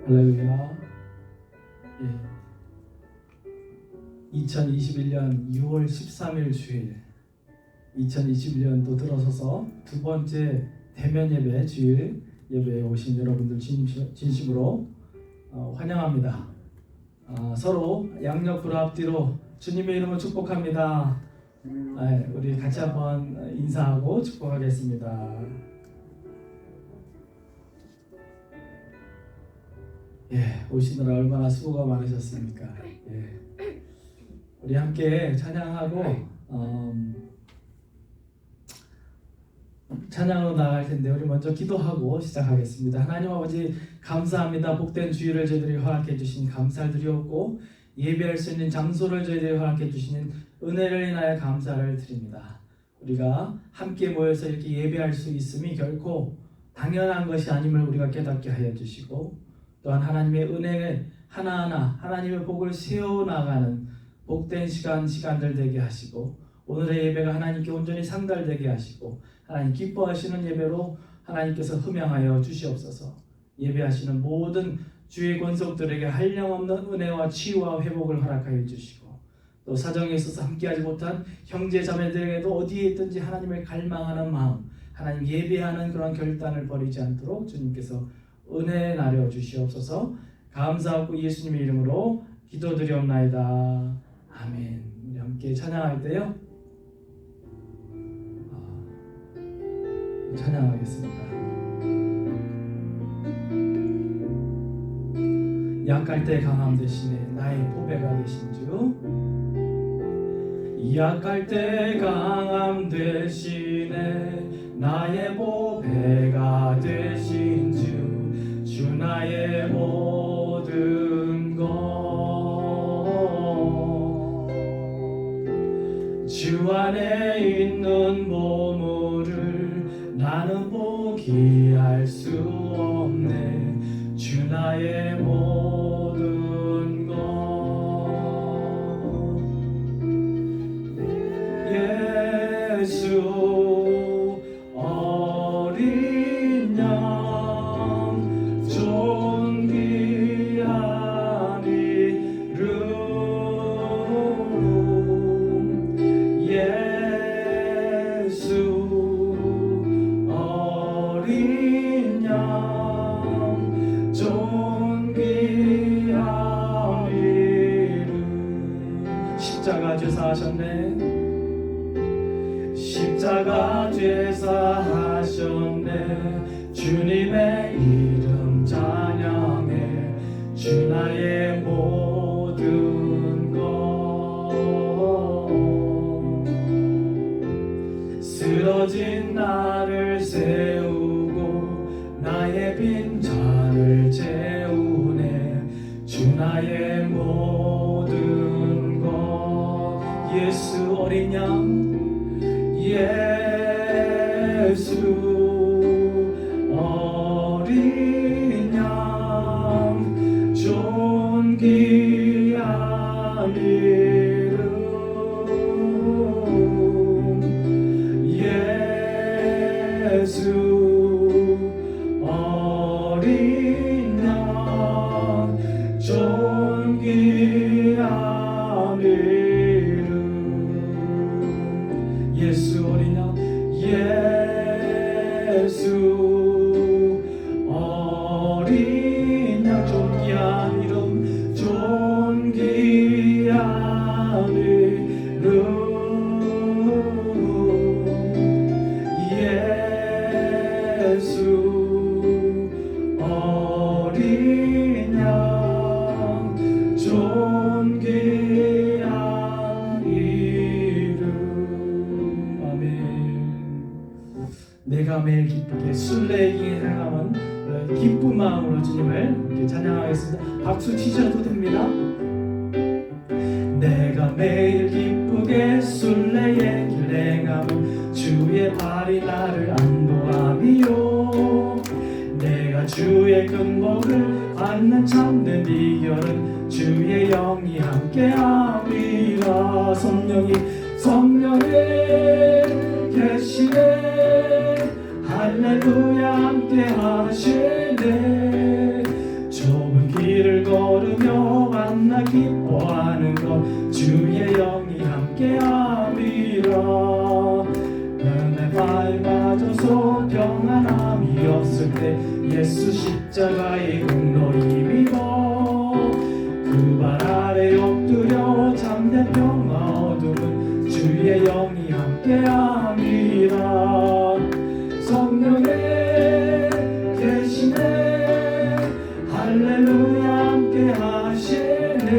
할렐루야. 2021년 6월 13일 주일, 2021년도 들어서서 두 번째 대면 예배 주일 예배에 오신 여러분들 진심으로 환영합니다. 서로 양옆으로 앞뒤로 주님의 이름으로 축복합니다. 우리 같이 한번 인사하고 축복하겠습니다. 오시느라 얼마나 수고가 많으셨습니까? 우리 함께 찬양하고 찬양으로 나갈 텐데 우리 먼저 기도하고 시작하겠습니다. 하나님 아버지 감사합니다. 복된 주일을 저희들이 허락해 주신 감사를 드리옵고 예배할 수 있는 장소를 저희들이 허락해 주시는 은혜를 인하여 감사를 드립니다. 우리가 함께 모여서 이렇게 예배할 수 있음이 결코 당연한 것이 아님을 우리가 깨닫게 하여 주시고, 또한 하나님의 은혜를 하나하나 하나님의 복을 세워나가는 복된 시간들 되게 하시고, 오늘의 예배가 하나님께 온전히 상달되게 하시고 하나님 기뻐하시는 예배로 하나님께서 흠양하여 주시옵소서. 예배하시는 모든 주의 권속들에게 한량없는 은혜와 치유와 회복을 허락하여 주시고, 또 사정에 있어서 함께하지 못한 형제 자매들에게도 어디에 있든지 하나님을 갈망하는 마음, 하나님 예배하는 그런 결단을 버리지 않도록 주님께서 은혜 나려 주시옵소서. 감사하고 예수님의 이름으로 기도드리옵나이다. 아멘. 우리 함께 찬양할 때요, 찬양하겠습니다. 약할 때 강함 되시네 나의 보배가 되신 주. 약할 때 강함 되시네 나의 보배가 되신 주. 주 나의 모든 것, 주 안에 있는 보물을 나는 포기할 수 없네. 주 나의 모든 것. 예수 어린 양 존귀한 이름. 예수 어린 양 존귀한 이름. 십자가 죄사하셨네. 십자가 죄사하셨네. 주님의 이름 찬양해. 주 나의 모든 것. 쓰러진 나를 세우고 나의 빈잔을 채우네. 주 나의 모든 것. 예수 어린 양, 예수 어린 양 존귀한 이름. 예수 어린 양 존귀한 이름. 예수 어린 양, 예수 어린 양 존귀한 이름. 존귀한 이름. 예수 어린 양 존귀한 이름. 내가 매일 기쁘게 순례의 행함은 기쁜 마음으로 주님을 이렇게 찬양하겠습니다. 박수 치셔도 됩니다. 내가 매일 기쁘게 순례의 길 행함은 주의 발이 나를 안도함이요. 내가 주의 근복을 받는 참된 비결은 주의 영이 함께함이라. 성령이 계시네. 할렐루야 함께 하시네. 좁은 십자가의 공로 힘입어 그 발 아래 엎드려 잠든 평화 어둠은 주의 영이 함께함이라. 성령의 계시네 할렐루야 함께 하시네.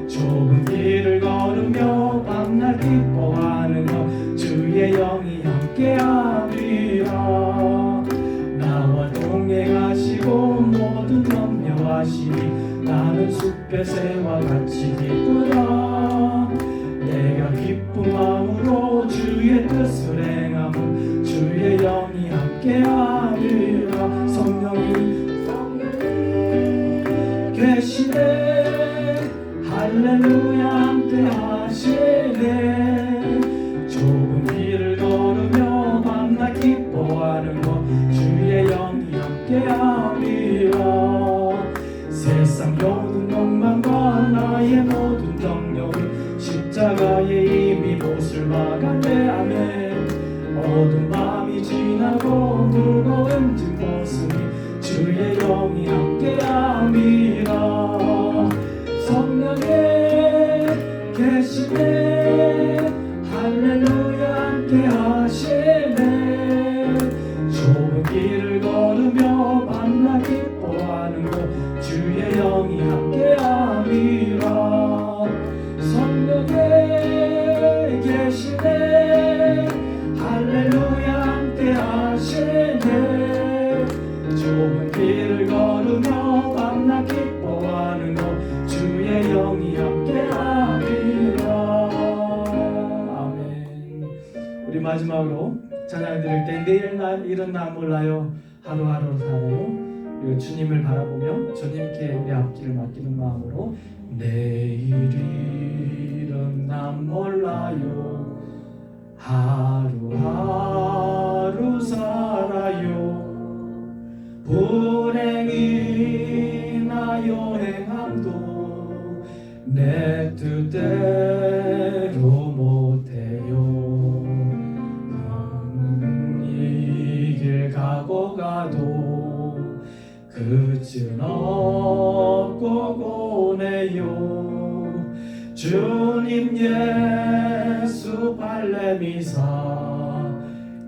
좁은 길을 걸으며 밤낮 기뻐하는 것 주의 영이 함께함이라. 나와 동행하시고 모든 염려하시니 나는 숲의 새와 같이 기쁘다. 내가 기쁜 마음으로 주의 뜻을 행함은 주의 영이 함께함이라. 성령이 계시네 할렐루야 함께 하시네. 좁은 길을 걸으며 밤낮 기뻐하는 것 주의 영이 함께함이라. 세상 모든 욕망과 나의 모든 정욕이 십자가에 이미 못을 박았네. 아멘. 어두운 밤이 지나고 무거운 뒷모습이 주의 영이 함께함이라. 성령의 계시네 할렐루야 함께 하시네. 좁은 길을 걸으며 밤낮 기뻐하는 것 주의 영이 함께함이라. 성령의 계시네 할렐루야 함께 하시네. 좁은 길을 걸으며 밤낮 기뻐하는 것 주의 영이 함께함이라. 아멘. 우리 마지막으로 찬양 드릴 때 내일 날 일은 나 몰라요 하루하루 살아요. 그리고 주님을 바라보며 주님께 우리 앞길을 맡기는 마음으로 내일 일은 난 몰라요 하루하루 살아요. 불행이나 여행함도 내 뜻대로 못해요. 이 길 가고 가도 끝은 없고 고네요. 주님 예수 발레미사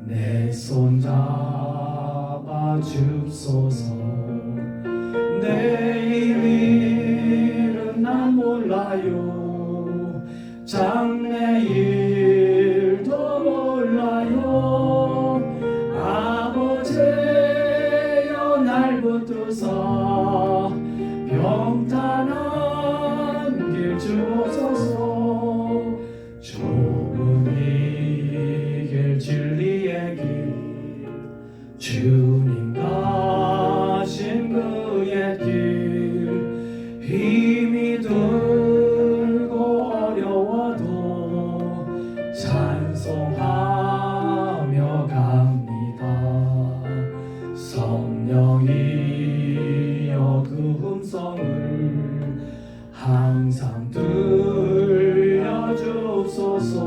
내 손 잡아 줍소서. 내일 일은 난 몰라요 장래일도 몰라요. 아버지여 날 붙드사 평탄한 길 주옵소서. 좁은 이 길 진리의 길 주님 가신 그의 길 힘이 들고 어려워도 찬송하며 갑니다. 성령이여 그 음성을 항상 들려주소서.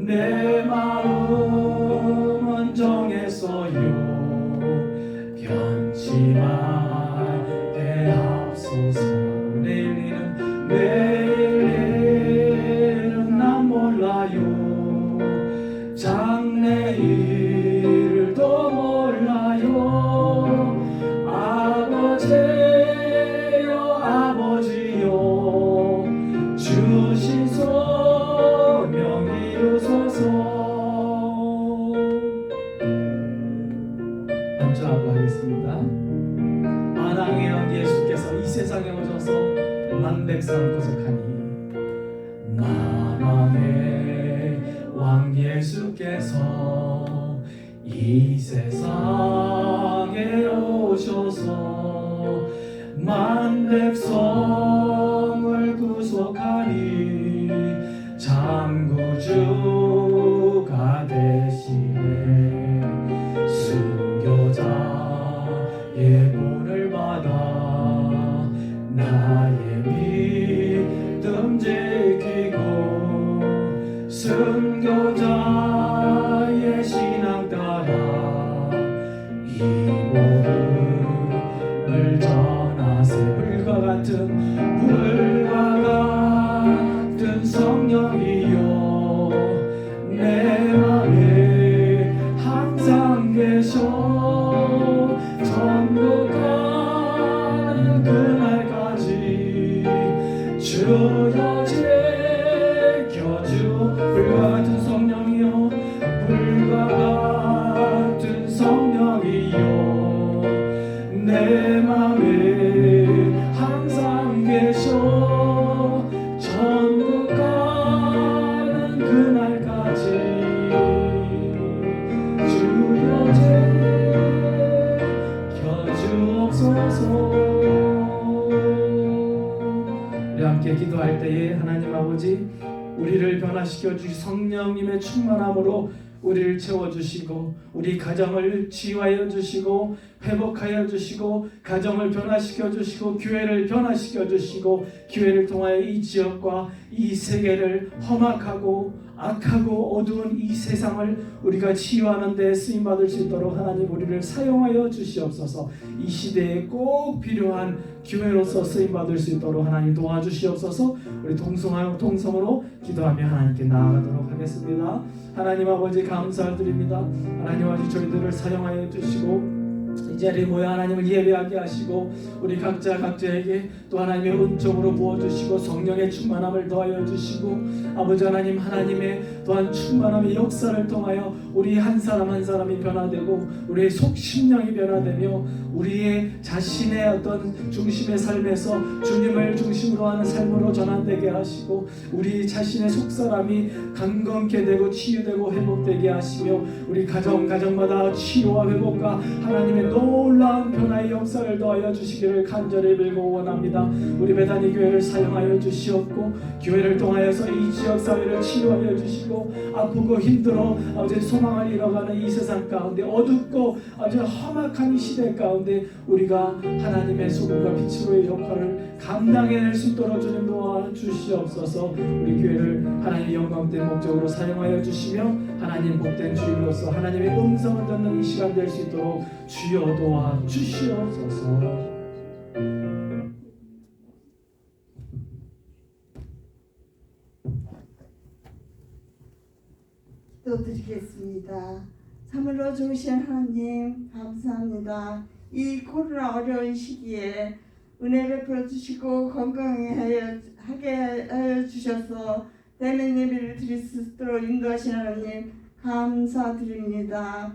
내 마음은 정했어요 변치 말게 하소서. 내일 일은 난 몰라요 장래일도 몰라요. 아버지여 주신 소명 이루소서. 감사하고 하겠습니다. 만왕의 왕 예수께서 이 세상에 오셔서 만백성을 구속하니 만왕의 왕 예수께서 이 세상에 오셔서 만백성을 구속하니 참구주가 되시네. 순교자의 본을 받아 나의 믿음 지키고 순교자의 신앙 따라 이 모든 변화시켜 주시 성령님의 충만함으로 우리를 채워주시고 우리 가정을 치유하여 주시고 회복하여 주시고 가정을 변화시켜 주시고 교회를 변화시켜 주시고 교회를 통하여 이 지역과 이 세계를 험악하고 악하고 어두운 이 세상을 우리가 치유하는 데 쓰임받을 수 있도록 하나님 우리를 사용하여 주시옵소서. 이 시대에 꼭 필요한 교회로서 쓰임받을 수 있도록 하나님 도와주시옵소서. 우리 동성으로 기도하며 하나님께 나아가도록 하겠습니다. 하나님 아버지 감사드립니다. 하나님 아버지 저희들을 사용하여 주시고 이 자리에 모여 하나님을 예배하게 하시고 우리 각자에게 또 하나님의 은총으로 부어주시고 성령의 충만함을 더하여 주시고 아버지 하나님 하나님의 또한 충만함의 역사를 통하여 우리 한 사람 한 사람이 변화되고 우리의 속심령이 변화되며 우리의 자신의 어떤 중심의 삶에서 주님을 중심으로 하는 삶으로 전환되게 하시고 우리 자신의 속사람이 강건케 되고 치유되고 회복되게 하시며 우리 가정마다 치유와 회복과 하나님의 놀라운 변화의 역사를 더하여 주시기를 간절히 빌고 원합니다. 우리 베다니 교회를 사용하여 주시옵고 교회를 통하여서 이 지역 사회를 치유하여 주시고 아프고 힘들어 아버지 소망을 잃어가는 이 세상 가운데 어둡고 아주 험악한 이 시대 가운데 우리가 하나님의 소금과 빛으로의 역할을 감당해낼 수 있도록 주님 도와주시옵소서. 우리 교회를 하나님의 영광된 목적으로 사용하여 주시며 하나님 복된 주일로서 하나님의 음성을 듣는 이 시간 될 수 있도록 주여 도와주시옵소서. 기도드리겠습니다. 참으로 좋으신 하나님 감사합니다. 이 코로나 어려운 시기에 은혜 베풀어 주시고 건강하게 하여 주셔서 대면 예배를 드릴 수 있도록 인도하신 하나님 감사드립니다.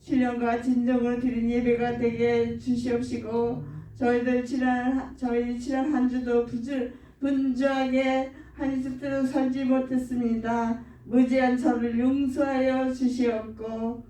신령과 진정으로 드린 예배가 되게 주시옵시고 저희 지난 한 주도 분주하게 한 집대로 살지 못했습니다. 무지한 저를 용서하여 주시옵고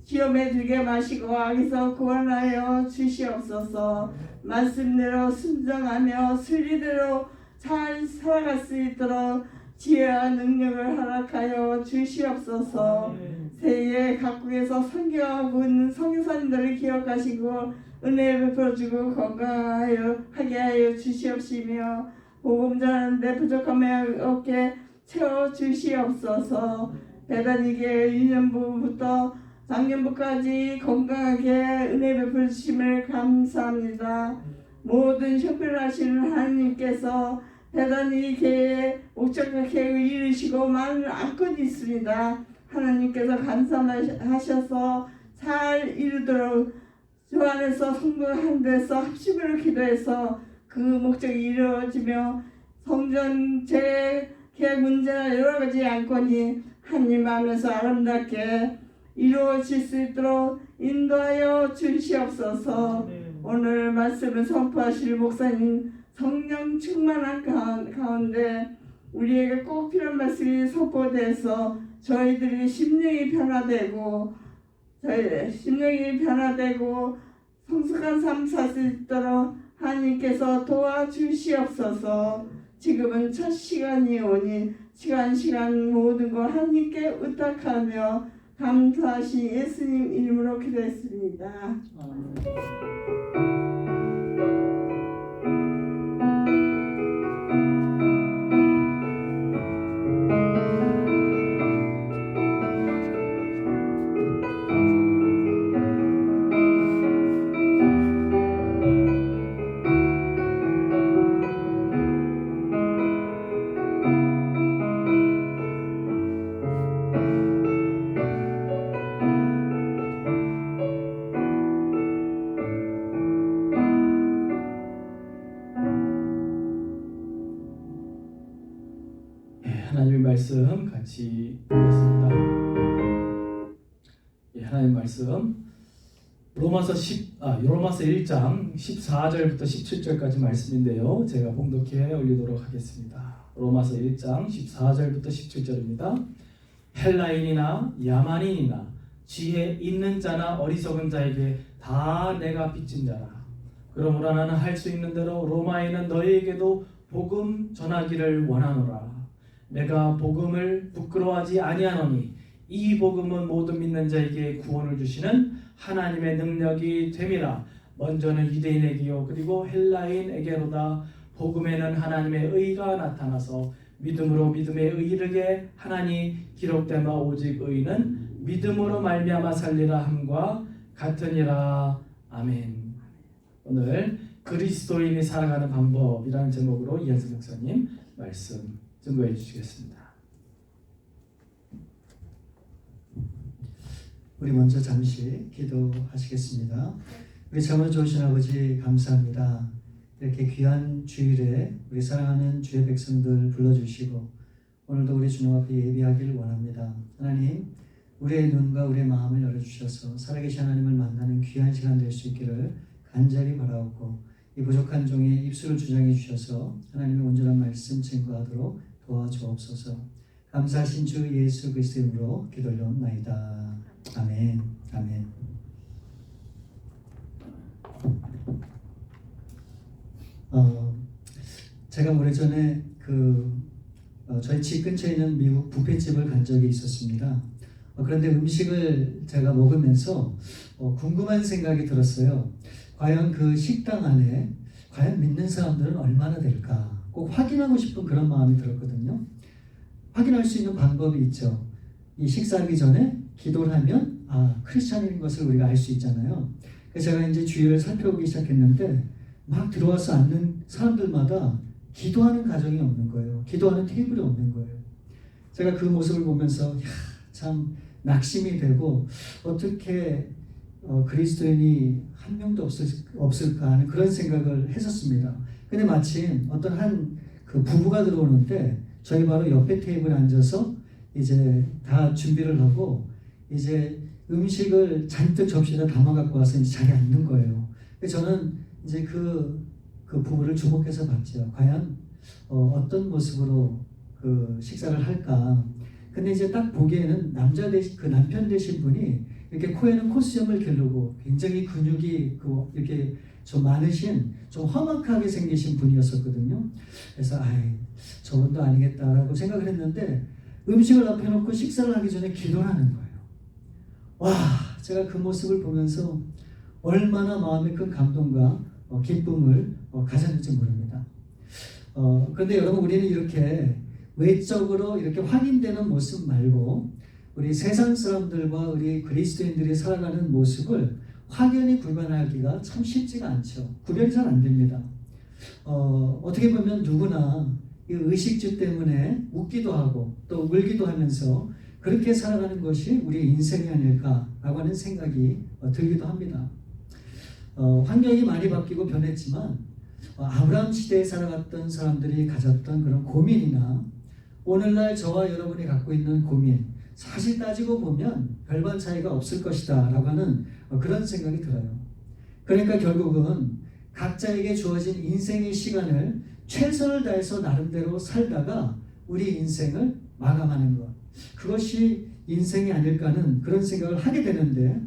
시험에 들게 마시고 악에서 구원하여 주시옵소서. 말씀대로 순종하며 순리대로 잘 살아갈 수 있도록 지혜와 능력을 허락하여 주시옵소서. 새해 각국에서 선교하고 있는 선교사님들을 기억하시고 은혜 베풀어주고 건강하게 하여 주시옵시며 복음 전하는데 부족함을 없게 채워주시옵소서. 배단이게 1년부부터 작년부까지 건강하게 은혜 베풀 주심을 감사합니다. 모든 형편을 하시는 하나님께서 배단이 교회에 목적하게 이르시고 많은 안건이 있습니다. 하나님께서 감사하셔서 잘 이루도록 주 안에서 성도한 데서 합심으로 기도해서 그 목적이 이루어지며 성전 재개혁 문제나 여러 가지 안건이 하나님 안에서 아름답게 이루어질 수 있도록 인도하여 주시옵소서. 오늘 말씀을 선포하실 목사님 성령 충만한 가운데 우리에게 꼭 필요한 말씀이 선포돼서 저희들이 심령이 변화되고 성숙한 삶 살 수 있도록 하나님께서 도와주시옵소서. 지금은 첫 시간이 오니 시간 모든 것 하나님께 의탁하며 감사하신 예수님 이름으로 기도했습니다. 하나님의 말씀 같이 보겠습니다. 하나님의 말씀 로마서 1장 14절부터 17절까지 말씀인데요. 제가 봉독해 올리도록 하겠습니다. 로마서 1장 14절부터 17절입니다. 헬라인이나 야만인이나 지혜 있는 자나 어리석은 자에게 다 내가 빚진 자라. 그러므로 나는 할 수 있는 대로 로마에 있는 너희에게도 복음 전하기를 원하노라. 내가 복음을 부끄러워하지 아니하노니 이 복음은 모든 믿는 자에게 구원을 주시는 하나님의 능력이 됨이라. 먼저는 유대인에게요 그리고 헬라인에게로다. 복음에는 하나님의 의가 나타나서 믿음으로 믿음에 이르게 하나니 기록된 바 오직 의는 믿음으로 말미암아 살리라 함과 같으니라. 아멘. 오늘 그리스도인이 살아가는 방법이라는 제목으로 이현수 목사님 말씀 증거해 주시겠습니다. 우리 먼저 잠시 기도하시겠습니다. 우리 참으로 좋으신 아버지 감사합니다. 이렇게 귀한 주일에 우리 사랑하는 주의 백성들 불러주시고 오늘도 우리 주님 앞에 예비하기를 원합니다. 하나님, 우리의 눈과 우리의 마음을 열어주셔서 살아계신 하나님을 만나는 귀한 시간 될 수 있기를 간절히 바라옵고 이 부족한 종의 입술을 주장해 주셔서 하나님의 온전한 말씀 증거하도록 도와주옵소서. 감사하신 주 예수 그리스도 이름으로 기도하옵나이다. 아멘. 아멘. 제가 오래전에 저희 집 근처에 있는 미국 뷔페집을 간 적이 있었습니다. 그런데 음식을 제가 먹으면서 궁금한 생각이 들었어요. 과연 그 식당 안에 과연 믿는 사람들은 얼마나 될까? 꼭 확인하고 싶은 그런 마음이 들었거든요. 확인할 수 있는 방법이 있죠. 이 식사하기 전에 기도를 하면 크리스찬인 것을 우리가 알 수 있잖아요. 그래서 제가 이제 주위를 살펴보기 시작했는데 막 들어와서 앉는 사람들마다 기도하는 가정이 없는 거예요. 기도하는 테이블이 없는 거예요. 제가 그 모습을 보면서 참 낙심이 되고 어떻게 그리스도인이 한 명도 없을까 하는 그런 생각을 했었습니다. 근데 마침 어떤 한 그 부부가 들어오는데 저희 바로 옆에 테이블에 앉아서 이제 다 준비를 하고 이제 음식을 잔뜩 접시에다 담아 갖고 와서 이제 자리에 앉는 거예요. 저는 이제 그 부부를 주목해서 봤죠. 과연 어떤 모습으로 그 식사를 할까. 근데 이제 딱 보기에는 남자 대신 그 남편 되신 분이 이렇게 코에는 콧수염을 기르고 굉장히 근육이 이렇게 좀 많으신 좀 험악하게 생기신 분이었었거든요. 그래서 저분도 아니겠다라고 생각을 했는데 음식을 앞에 놓고 식사를 하기 전에 기도를 하는 거예요. 와, 제가 그 모습을 보면서 얼마나 마음에 큰 감동과 기쁨을 가졌는지 모릅니다. 그런데 여러분, 우리는 이렇게 외적으로 이렇게 확인되는 모습 말고 우리 세상 사람들과 우리 그리스도인들이 살아가는 모습을 확연히 구별하기가 참 쉽지가 않죠. 구별이 잘 안 됩니다. 어떻게 보면 누구나 이 의식주 때문에 웃기도 하고 또 울기도 하면서 그렇게 살아가는 것이 우리 인생이 아닐까라고 하는 생각이 들기도 합니다. 환경이 많이 바뀌고 변했지만 아브라함 시대에 살아갔던 사람들이 가졌던 그런 고민이나 오늘날 저와 여러분이 갖고 있는 고민, 사실 따지고 보면 별반 차이가 없을 것이다 라고 하는 그런 생각이 들어요. 그러니까 결국은 각자에게 주어진 인생의 시간을 최선을 다해서 나름대로 살다가 우리 인생을 마감하는 것, 그것이 인생이 아닐까 하는 그런 생각을 하게 되는데,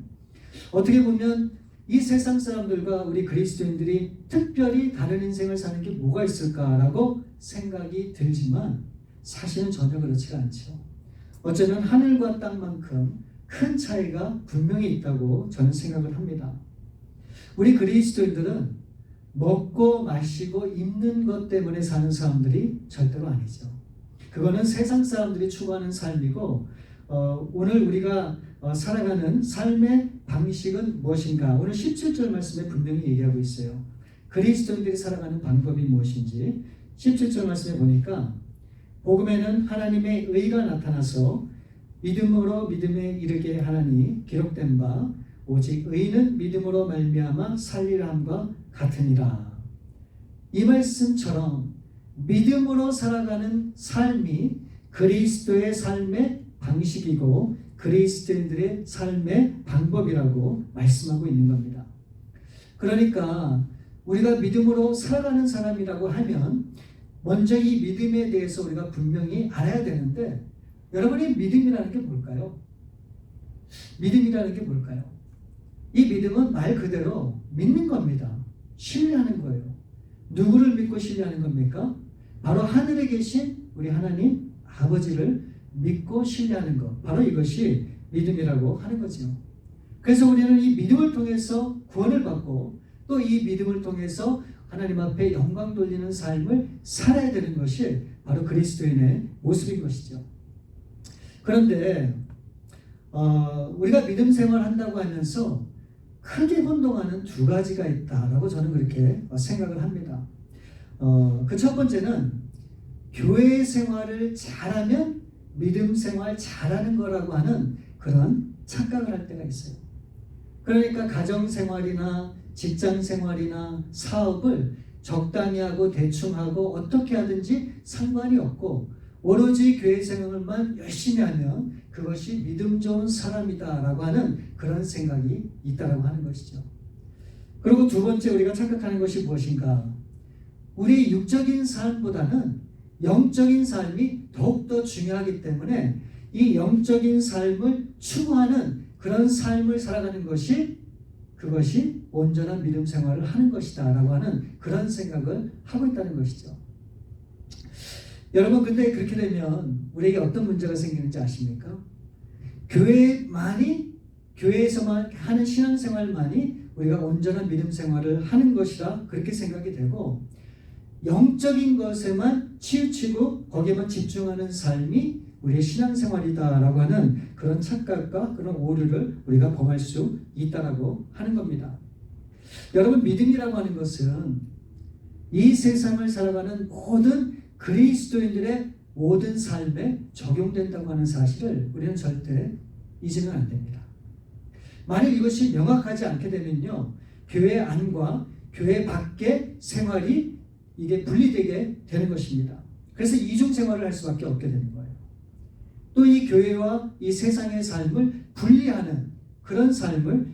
어떻게 보면 이 세상 사람들과 우리 그리스도인들이 특별히 다른 인생을 사는 게 뭐가 있을까라고 생각이 들지만 사실은 전혀 그렇지가 않죠. 어쩌면 하늘과 땅만큼 큰 차이가 분명히 있다고 저는 생각을 합니다. 우리 그리스도인들은 먹고 마시고 입는 것 때문에 사는 사람들이 절대로 아니죠. 그거는 세상 사람들이 추구하는 삶이고, 오늘 우리가 살아가는 삶의 방식은 무엇인가? 오늘 17절 말씀에 분명히 얘기하고 있어요. 그리스도인들이 살아가는 방법이 무엇인지 17절 말씀에 보니까 복음에는 하나님의 의가 나타나서 믿음으로 믿음에 이르게 하나니 기록된 바 오직 의는 믿음으로 말미암아 살리라 함과 같으니라. 이 말씀처럼 믿음으로 살아가는 삶이 그리스도의 삶의 방식이고 그리스도인들의 삶의 방법이라고 말씀하고 있는 겁니다. 그러니까 우리가 믿음으로 살아가는 사람이라고 하면 먼저 이 믿음에 대해서 우리가 분명히 알아야 되는데, 여러분이 믿음이라는 게 뭘까요? 믿음이라는 게 뭘까요? 이 믿음은 말 그대로 믿는 겁니다. 신뢰하는 거예요. 누구를 믿고 신뢰하는 겁니까? 바로 하늘에 계신 우리 하나님 아버지를 믿고 신뢰하는 것, 바로 이것이 믿음이라고 하는 거죠. 그래서 우리는 이 믿음을 통해서 구원을 받고 또 이 믿음을 통해서 하나님 앞에 영광 돌리는 삶을 살아야 되는 것이 바로 그리스도인의 모습인 것이죠. 그런데 우리가 믿음 생활을 한다고 하면서 크게 혼동하는 두 가지가 있다라고 저는 그렇게 생각을 합니다. 그 첫 번째는 교회 생활을 잘하면 믿음 생활 잘하는 거라고 하는 그런 착각을 할 때가 있어요. 그러니까 가정 생활이나 직장 생활이나 사업을 적당히 하고 대충 하고 어떻게 하든지 상관이 없고 오로지 교회 생활만 열심히 하면 그것이 믿음 좋은 사람이다라고 하는 그런 생각이 있다라고 하는 것이죠. 그리고 두 번째 우리가 착각하는 것이 무엇인가? 우리 육적인 삶보다는 영적인 삶이 더욱더 중요하기 때문에 이 영적인 삶을 추구하는 그런 삶을 살아가는 것이 그것이 온전한 믿음 생활을 하는 것이다 라고 하는 그런 생각을 하고 있다는 것이죠. 여러분, 근데 그렇게 되면 우리에게 어떤 문제가 생기는지 아십니까? 교회에서만 하는 신앙생활만이 우리가 온전한 믿음 생활을 하는 것이라 그렇게 생각이 되고 영적인 것에만 치우치고 거기에만 집중하는 삶이 우리의 신앙생활이다라고 하는 그런 착각과 그런 오류를 우리가 범할 수 있다라고 하는 겁니다. 여러분, 믿음이라고 하는 것은 이 세상을 살아가는 모든 그리스도인들의 모든 삶에 적용된다고 하는 사실을 우리는 절대 잊으면 안 됩니다. 만약 이것이 명확하지 않게 되면요, 교회 안과 교회 밖의 생활이 이게 분리되게 되는 것입니다. 그래서 이중 생활을 할 수밖에 없게 되는 거예요. 또 이 교회와 이 세상의 삶을 분리하는 그런 삶을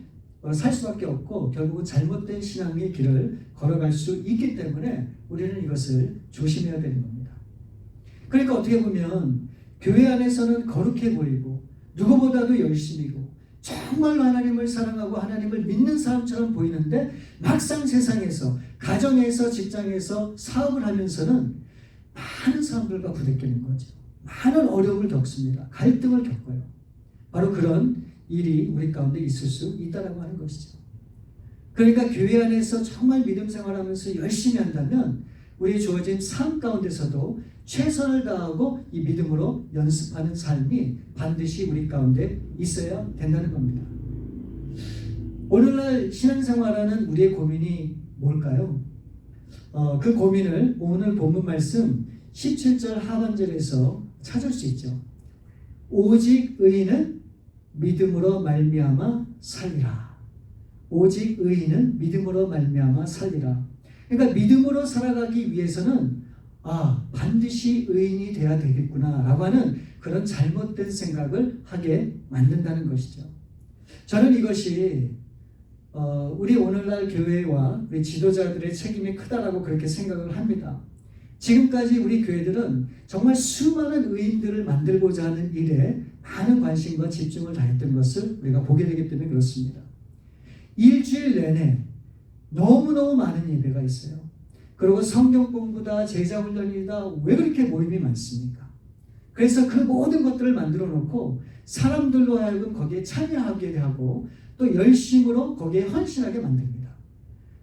살 수밖에 없고 결국은 잘못된 신앙의 길을 걸어갈 수 있기 때문에 우리는 이것을 조심해야 되는 겁니다. 그러니까 어떻게 보면 교회 안에서는 거룩해 보이고 누구보다도 열심이고 정말로 하나님을 사랑하고 하나님을 믿는 사람처럼 보이는데 막상 세상에서 가정에서 직장에서 사업을 하면서는 많은 사람들과 부대끼는 거죠. 많은 어려움을 겪습니다. 갈등을 겪어요. 바로 그런 일이 우리 가운데 있을 수 있다고 하는 것이죠. 그러니까 교회 안에서 정말 믿음 생활하면서 열심히 한다면 우리 주어진 삶 가운데서도 최선을 다하고 이 믿음으로 연습하는 삶이 반드시 우리 가운데 있어야 된다는 겁니다. 오늘날 신앙생활하는 우리의 고민이 뭘까요? 그 고민을 오늘 본문 말씀 17절 하반절에서 찾을 수 있죠. 오직 의인은 믿음으로 말미암아 살리라. 오직 의인은 믿음으로 말미암아 살리라. 그러니까 믿음으로 살아가기 위해서는 반드시 의인이 돼야 되겠구나 라고 하는 그런 잘못된 생각을 하게 만든다는 것이죠. 저는 이것이 우리 오늘날 교회와 우리 지도자들의 책임이 크다라고 그렇게 생각을 합니다. 지금까지 우리 교회들은 정말 수많은 의인들을 만들고자 하는 일에 많은 관심과 집중을 다했던 것을 우리가 보게 되기 때문에 그렇습니다. 일주일 내내 너무너무 많은 예배가 있어요. 그리고 성경 공부다, 제자 훈련이다, 왜 그렇게 모임이 많습니까? 그래서 그 모든 것들을 만들어 놓고 사람들로 하여금 거기에 참여하게 하고 또 열심으로 거기에 헌신하게 만듭니다.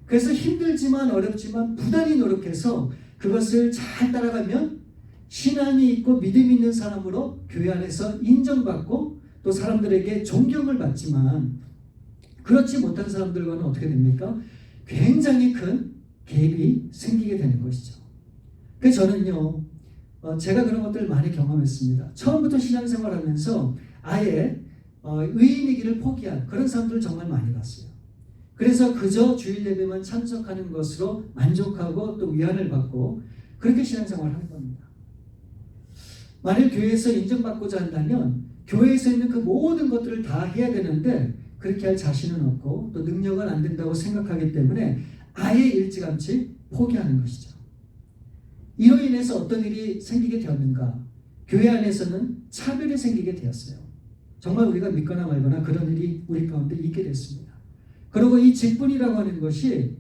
그래서 힘들지만 어렵지만 부단히 노력해서 그것을 잘 따라가면 신앙이 있고 믿음이 있는 사람으로 교회 안에서 인정받고 또 사람들에게 존경을 받지만 그렇지 못한 사람들과는 어떻게 됩니까? 굉장히 큰 갭이 생기게 되는 것이죠. 그래서 저는요, 제가 그런 것들을 많이 경험했습니다. 처음부터 신앙생활하면서 아예 의인이기를 포기한 그런 사람들을 정말 많이 봤어요. 그래서 그저 주일 예배만 참석하는 것으로 만족하고 또 위안을 받고 그렇게 신앙생활을 하는 겁니다. 만일 교회에서 인정받고자 한다면 교회에서 있는 그 모든 것들을 다 해야 되는데 그렇게 할 자신은 없고 또 능력은 안 된다고 생각하기 때문에 아예 일찌감치 포기하는 것이죠. 이로 인해서 어떤 일이 생기게 되었는가? 교회 안에서는 차별이 생기게 되었어요. 정말 우리가 믿거나 말거나 그런 일이 우리 가운데 있게 됐습니다. 그리고 이 직분이라고 하는 것이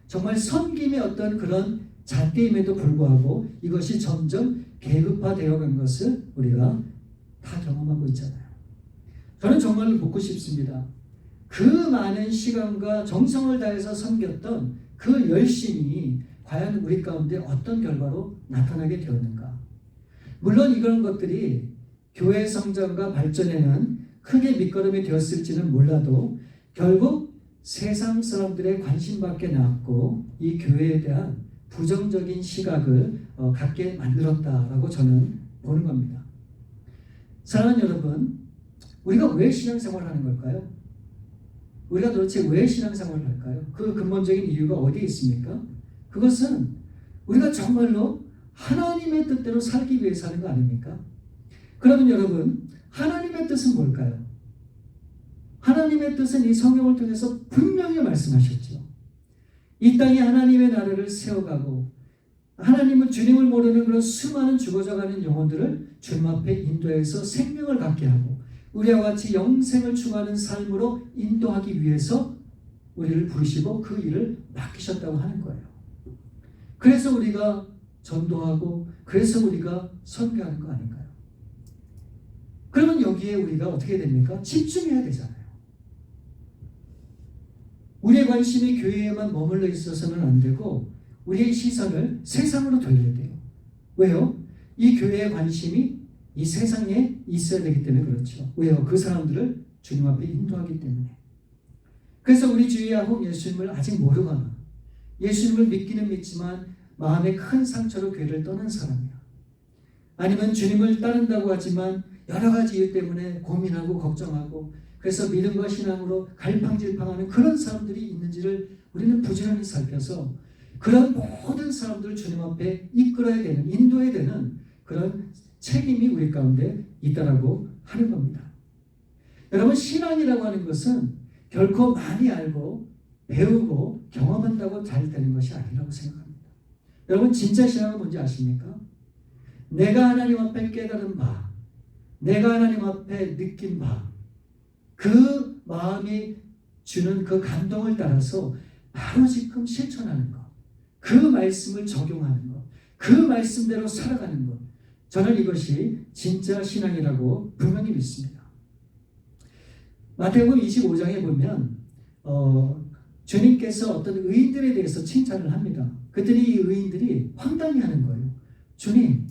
정말 섬김의 어떤 그런 잣대임에도 불구하고 이것이 점점 계급화되어 간 것을 우리가 다 경험하고 있잖아요. 저는 정말로 묻고 싶습니다. 그 많은 시간과 정성을 다해서 섬겼던 그 열심이 과연 우리 가운데 어떤 결과로 나타나게 되었는가? 물론 이런 것들이 교회 성장과 발전에는 크게 밑거름이 되었을지는 몰라도 결국 세상 사람들의 관심밖에 나왔고 이 교회에 대한 부정적인 시각을 갖게 만들었다라고 저는 보는 겁니다. 사랑하는 여러분, 우리가 왜 신앙생활을 하는 걸까요? 우리가 도대체 왜 신앙생활을 할까요? 그 근본적인 이유가 어디에 있습니까? 그것은 우리가 정말로 하나님의 뜻대로 살기 위해서 하는 거 아닙니까? 그러면 여러분, 하나님의 뜻은 뭘까요? 하나님의 뜻은 이 성경을 통해서 분명히 말씀하셨죠. 이 땅에 하나님의 나라를 세워가고 하나님은 주님을 모르는 그런 수많은 죽어져가는 영혼들을 주님 앞에 인도해서 생명을 갖게 하고 우리와 같이 영생을 추구하는 삶으로 인도하기 위해서 우리를 부르시고 그 일을 맡기셨다고 하는 거예요. 그래서 우리가 전도하고 그래서 우리가 선교하는 거 아닌가요? 그러면 여기에 우리가 어떻게 됩니까? 집중해야 되잖아요. 우리의 관심이 교회에만 머물러 있어서는 안 되고 우리의 시선을 세상으로 돌려야 돼요. 왜요? 이 교회의 관심이 이 세상에 있어야 되기 때문에 그렇죠. 왜요? 그 사람들을 주님 앞에 인도하기 때문에. 그래서 우리 주위하고 예수님을 아직 모르거나 예수님을 믿기는 믿지만 마음에 큰 상처로 교회를 떠난 사람이야. 아니면 주님을 따른다고 하지만 여러 가지 이유 때문에 고민하고 걱정하고 그래서 믿음과 신앙으로 갈팡질팡하는 그런 사람들이 있는지를 우리는 부지런히 살펴서 그런 모든 사람들을 주님 앞에 이끌어야 되는, 인도해야 되는 그런 책임이 우리 가운데 있다라고 하는 겁니다. 여러분, 신앙이라고 하는 것은 결코 많이 알고 배우고 경험한다고 잘 되는 것이 아니라고 생각합니다. 여러분, 진짜 신앙은 뭔지 아십니까? 내가 하나님 앞에 깨달은 바, 내가 하나님 앞에 느낀 바, 그 마음이 주는 그 감동을 따라서 바로 지금 실천하는 것, 그 말씀을 적용하는 것, 그 말씀대로 살아가는 것, 저는 이것이 진짜 신앙이라고 분명히 믿습니다. 마태복음 25장에 보면 주님께서 어떤 의인들에 대해서 칭찬을 합니다. 그랬더니 이 의인들이 황당히 하는 거예요. 주님,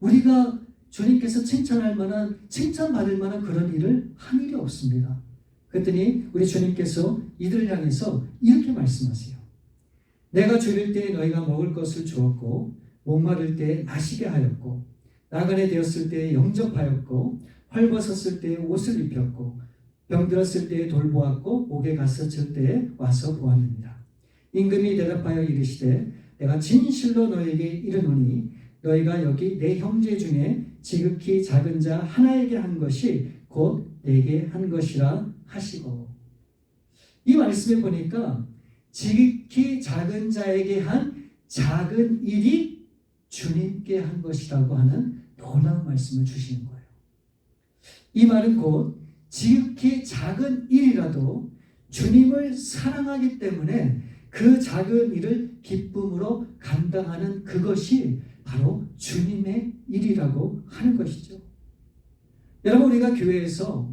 우리가 주님께서 칭찬할 만한, 칭찬받을 만한 그런 일을 한 일이 없습니다. 그랬더니 우리 주님께서 이들을 향해서 이렇게 말씀하세요. 내가 줄일 때에 너희가 먹을 것을 주었고 목마를 때에 마시게 하였고 나그네 되었을 때에 영접하였고 헐벗었을 때에 옷을 입혔고 병들었을 때에 돌보았고 옥에 갔었을 때에 와서 보았느니라. 임금이 대답하여 이르시되 내가 진실로 너희에게 이르노니 너희가 여기 내 형제 중에 지극히 작은 자 하나에게 한 것이 곧 내게 한 것이라 하시고, 이 말씀에 보니까 지극히 작은 자에게 한 작은 일이 주님께 한 것이라고 하는 놀라운 말씀을 주시는 거예요. 이 말은 곧 지극히 작은 일이라도 주님을 사랑하기 때문에 그 작은 일을 기쁨으로 감당하는 그것이 바로 주님의 일이라고 하는 것이죠. 여러분, 우리가 교회에서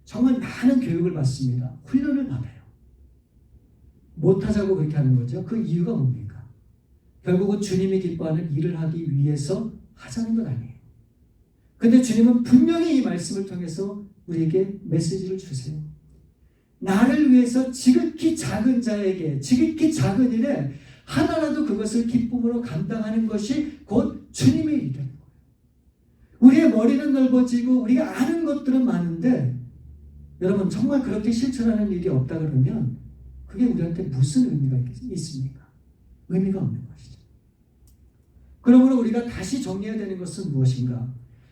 정말 많은 교육을 받습니다. 훈련을 받아요. 못하자고 그렇게 하는 거죠. 그 이유가 뭡니까? 결국은 주님이 기뻐하는 일을 하기 위해서 하자는 건 아니에요. 근데 주님은 분명히 이 말씀을 통해서 우리에게 메시지를 주세요. 나를 위해서 지극히 작은 자에게, 지극히 작은 일에 하나라도 그것을 기쁨으로 감당하는 것이 곧 주님의 일이라는 거예요. 우리의 머리는 넓어지고 우리가 아는 것들은 많은데 여러분, 정말 그렇게 실천하는 일이 없다 그러면 그게 우리한테 무슨 의미가 있습니까? 의미가 없는 것이죠. 그러므로 우리가 다시 정리해야 되는 것은 무엇인가?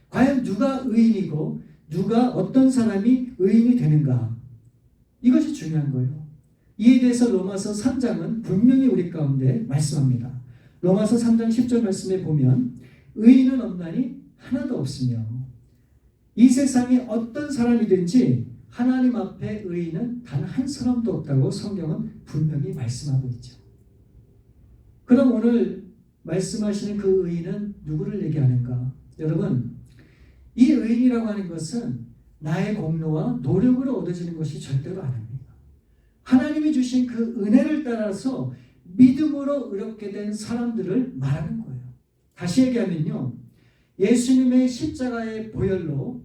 과연 누가 의인이고 누가 어떤 사람이 의인이 되는가? 이것이 중요한 거예요. 이에 대해서 로마서 3장은 분명히 우리 가운데 말씀합니다. 로마서 3장 10절 말씀에 보면 의인은 없나니 하나도 없으며 이 세상에 어떤 사람이든지 하나님 앞에 의인은 단 한 사람도 없다고 성경은 분명히 말씀하고 있죠. 그럼 오늘 말씀하시는 그 의인은 누구를 얘기하는가? 여러분, 이 의인이라고 하는 것은 나의 공로와 노력으로 얻어지는 것이 절대로 아닙니다. 하나님이 주신 그 은혜를 따라서 믿음으로 의롭게 된 사람들을 말하는 거예요. 다시 얘기하면요, 예수님의 십자가의 보혈로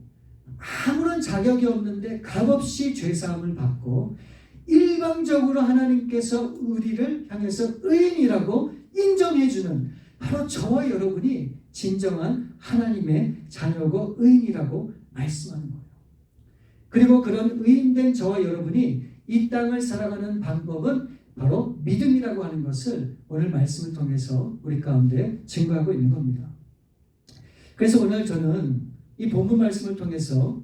아무런 자격이 없는데 값없이 죄사함을 받고 일방적으로 하나님께서 우리를 향해서 의인이라고 인정해주는 바로 저와 여러분이 진정한 하나님의 자녀고 의인이라고 말씀하는 거예요. 그리고 그런 의인된 저와 여러분이 이 땅을 살아가는 방법은 바로 믿음이라고 하는 것을 오늘 말씀을 통해서 우리 가운데 증거하고 있는 겁니다. 그래서 오늘 저는 이 본문 말씀을 통해서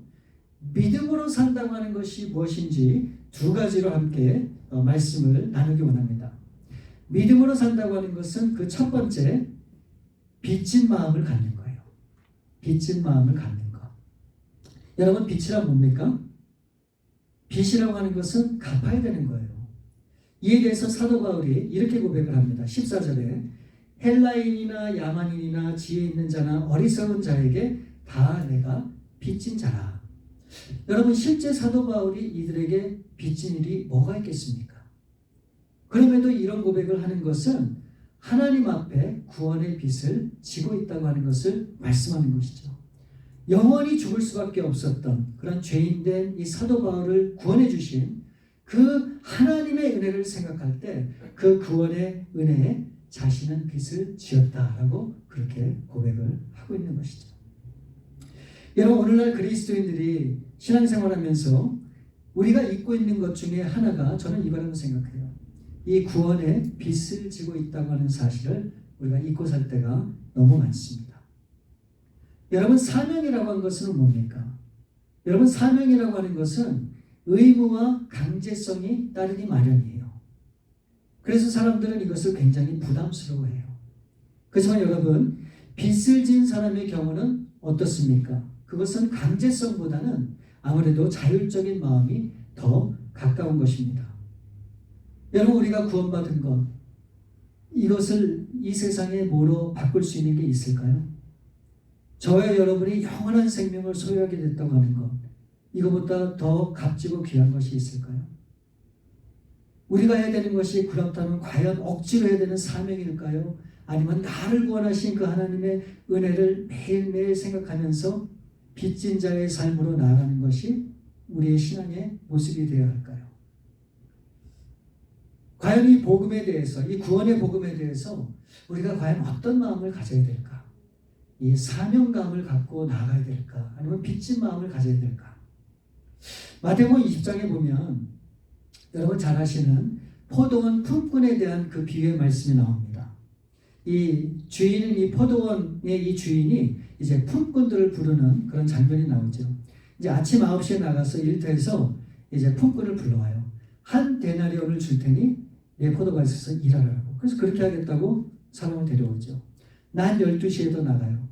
믿음으로 산다고 하는 것이 무엇인지 두 가지로 함께 말씀을 나누기 원합니다. 믿음으로 산다고 하는 것은 그 첫 번째, 빚진 마음을 갖는 거예요. 빚진 마음을 갖는 것. 여러분, 빚이란 뭡니까? 빚이라고 하는 것은 갚아야 되는 거예요. 이에 대해서 사도 바울이 이렇게 고백을 합니다. 14절에 헬라인이나 야만인이나 지혜 있는 자나 어리석은 자에게 다 내가 빚진 자라. 여러분, 실제 사도 바울이 이들에게 빚진 일이 뭐가 있겠습니까? 그럼에도 이런 고백을 하는 것은 하나님 앞에 구원의 빚을 지고 있다고 하는 것을 말씀하는 것이죠. 영원히 죽을 수밖에 없었던 그런 죄인된 이 사도 바울을 구원해 주신 그 하나님의 은혜를 생각할 때 그 구원의 은혜에 자신은 빚을 지었다라고 그렇게 고백을 하고 있는 것이죠. 여러분, 오늘날 그리스도인들이 신앙생활하면서 우리가 잊고 있는 것 중에 하나가 저는 이거라고 생각해요. 이 구원의 빚을 지고 있다고 하는 사실을 우리가 잊고 살 때가 너무 많습니다. 여러분, 사명이라고 하는 것은 뭡니까? 여러분, 사명이라고 하는 것은 의무와 강제성이 따르기 마련이에요. 그래서 사람들은 이것을 굉장히 부담스러워해요. 그렇지만 여러분, 빚을 진 사람의 경우는 어떻습니까? 그것은 강제성보다는 아무래도 자율적인 마음이 더 가까운 것입니다. 여러분, 우리가 구원받은 것, 이것을 이 세상에 뭐로 바꿀 수 있는 게 있을까요? 저와 여러분이 영원한 생명을 소유하게 됐다고 하는 것, 이거보다 더 값지고 귀한 것이 있을까요? 우리가 해야 되는 것이 그렇다면 과연 억지로 해야 되는 사명일까요? 아니면 나를 구원하신 그 하나님의 은혜를 매일매일 생각하면서 빚진 자의 삶으로 나아가는 것이 우리의 신앙의 모습이 되어야 할까요? 과연 이 복음에 대해서, 이 구원의 복음에 대해서 우리가 과연 어떤 마음을 가져야 될까? 이 사명감을 갖고 나아가야 될까? 아니면 빚진 마음을 가져야 될까? 마태복음 20장에 보면 여러분 잘 아시는 포도원 품꾼에 대한 그 비유의 말씀이 나옵니다. 이 주인은, 이 포도원의 이 주인이 이제 품꾼들을 부르는 그런 장면이 나오죠. 이제 아침 9시에 나가서 일터에서 이제 품꾼을 불러와요. 한 데나리온을 줄 테니 내 포도밭에서 일하라고. 그래서 그렇게 하겠다고 사람을 데려오죠. 낮 12시에도 나가요.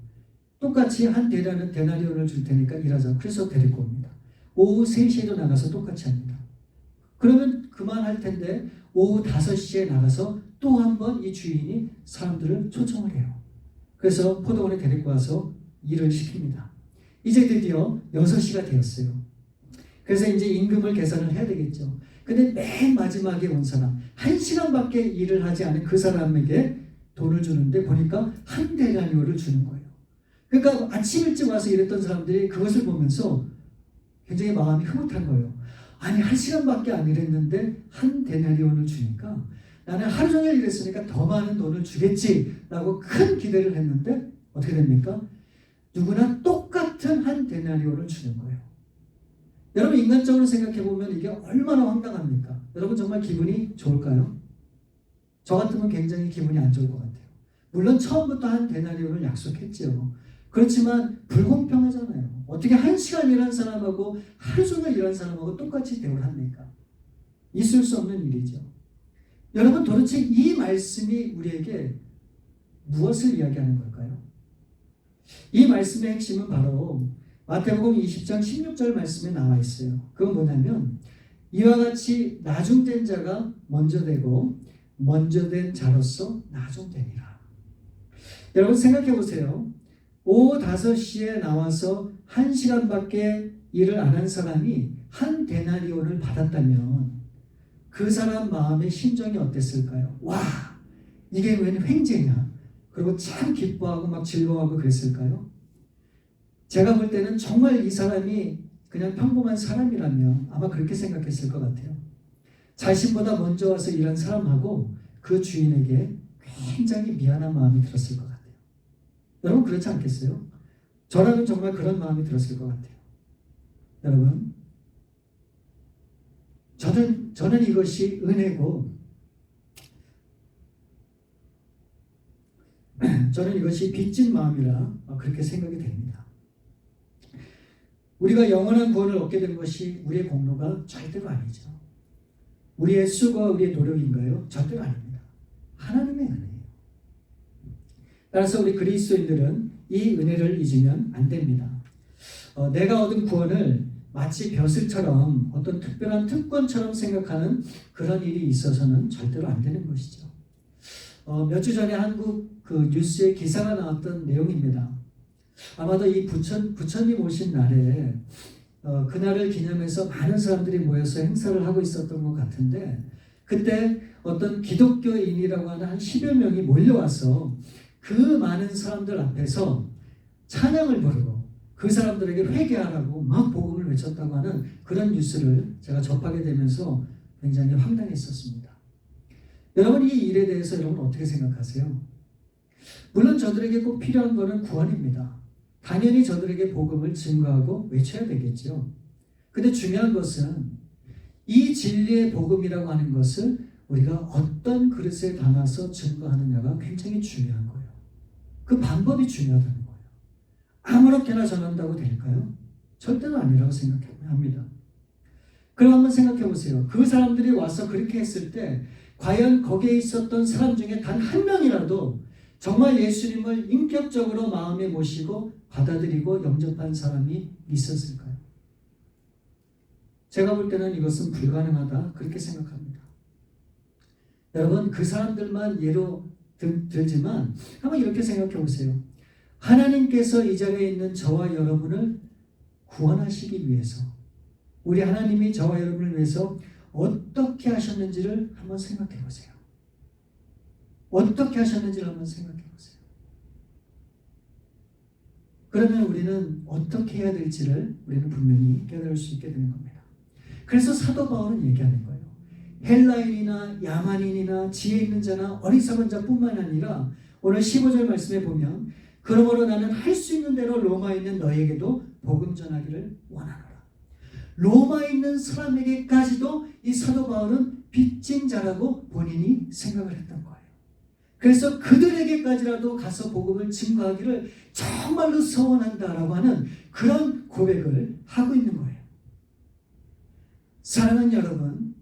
똑같이 한 데나리온을 줄 테니까 일하자. 그래서 데리고 옵니다. 오후 3시에도 나가서 똑같이 합니다. 그러면 그만할 텐데 오후 5시에 나가서 또 한 번 이 주인이 사람들을 초청을 해요. 그래서 포도원에 데리고 와서 일을 시킵니다. 이제 드디어 6시가 되었어요. 그래서 이제 임금을 계산을 해야 되겠죠. 근데 맨 마지막에 온 사람, 1시간밖에 일을 하지 않은 그 사람에게 돈을 주는데 보니까 한 데나리온을 주는 거예요. 그러니까 아침 일찍 와서 일했던 사람들이 그것을 보면서 굉장히 마음이 흐뭇한 거예요. 아니, 1시간밖에 안 일했는데 한 데나리온을 주니까 나는 하루 종일 일했으니까 더 많은 돈을 주겠지라고 큰 기대를 했는데 어떻게 됩니까? 누구나 똑같은 한 데나리온을 주는 거예요. 여러분, 인간적으로 생각해 보면 이게 얼마나 황당합니까? 여러분, 정말 기분이 좋을까요? 저 같으면 굉장히 기분이 안 좋을 것 같아요. 물론 처음부터 한 데나리온을 약속했죠. 그렇지만 불공평하잖아요. 어떻게 1시간 일한 사람하고 하루 종일 일한 사람하고 똑같이 대우를 합니까? 있을 수 없는 일이죠. 여러분, 도대체 이 말씀이 우리에게 무엇을 이야기하는 걸까요? 이 말씀의 핵심은 바로 마태복음 20장 16절 말씀에 나와 있어요. 그건 뭐냐면 이와 같이 나중된 자가 먼저 되고 먼저 된 자로서 나중되니라. 여러분 생각해 보세요. 오후 5시에 나와서 1시간밖에 일을 안 한 사람이 한 데나리온을 받았다면 그 사람 마음의 심정이 어땠을까요? 와, 이게 웬 횡재냐? 그리고 참 기뻐하고 막 즐거워하고 그랬을까요? 제가 볼 때는 정말 이 사람이 그냥 평범한 사람이라면 아마 그렇게 생각했을 것 같아요. 자신보다 먼저 와서 일한 사람하고 그 주인에게 굉장히 미안한 마음이 들었을 것 같아요. 여러분 그렇지 않겠어요? 저라면 정말 그런 마음이 들었을 것 같아요. 여러분, 저는 이것이 은혜고, 저는 이것이 빚진 마음이라 그렇게 생각이 됩니다. 우리가 영원한 구원을 얻게 된 것이 우리의 공로가 절대로 아니죠. 우리의 수고와 우리의 노력인가요? 절대로 아닙니다. 하나님의 은혜예요. 따라서 우리 그리스도인들은 이 은혜를 잊으면 안 됩니다. 내가 얻은 구원을 마치 벼슬처럼 어떤 특별한 특권처럼 생각하는 그런 일이 있어서는 절대로 안 되는 것이죠. 몇 주 전에 한국 그 뉴스에 기사가 나왔던 내용입니다. 아마도 이 부처님 오신 날에 그날을 기념해서 많은 사람들이 모여서 행사를 하고 있었던 것 같은데 그때 어떤 기독교인이라고 하는 한 10여 명이 몰려와서 그 많은 사람들 앞에서 찬양을 부르고 그 사람들에게 회개하라고 막 복음을 외쳤다고 하는 그런 뉴스를 제가 접하게 되면서 굉장히 황당했었습니다. 여러분 이 일에 대해서 여러분 어떻게 생각하세요? 물론 저들에게 꼭 필요한 것은 구원입니다. 당연히 저들에게 복음을 증거하고 외쳐야 되겠죠. 근데 중요한 것은 이 진리의 복음이라고 하는 것을 우리가 어떤 그릇에 담아서 증거하느냐가 굉장히 중요한 거예요. 그 방법이 중요하다는 거예요. 아무렇게나 전한다고 될까요? 절대로 아니라고 생각합니다. 그럼 한번 생각해 보세요. 그 사람들이 와서 그렇게 했을 때 과연 거기에 있었던 사람 중에 단 한 명이라도 정말 예수님을 인격적으로 마음에 모시고 받아들이고 영접한 사람이 있었을까요? 제가 볼 때는 이것은 불가능하다 그렇게 생각합니다. 여러분 그 사람들만 예로 들지만 한번 이렇게 생각해 보세요. 하나님께서 이 자리에 있는 저와 여러분을 구원하시기 위해서 우리 하나님이 저와 여러분을 위해서 어떻게 하셨는지를 한번 생각해 보세요. 어떻게 하셨는지를 한번 생각해 보세요. 그러면 우리는 어떻게 해야 될지를 우리는 분명히 깨달을 수 있게 되는 겁니다. 그래서 사도 바울은 얘기하는 거예요. 헬라인이나 야만인이나 지혜 있는 자나 어리석은 자뿐만 아니라 오늘 15절 말씀에 보면 그러므로 나는 할 수 있는 대로 로마에 있는 너에게도 복음 전하기를 원하노라. 로마에 있는 사람에게까지도 이 사도 바울은 빚진 자라고 본인이 생각을 했던 거예요. 그래서 그들에게까지라도 가서 복음을 증거하기를 정말로 소원한다라고 하는 그런 고백을 하고 있는 거예요. 사랑하는 여러분,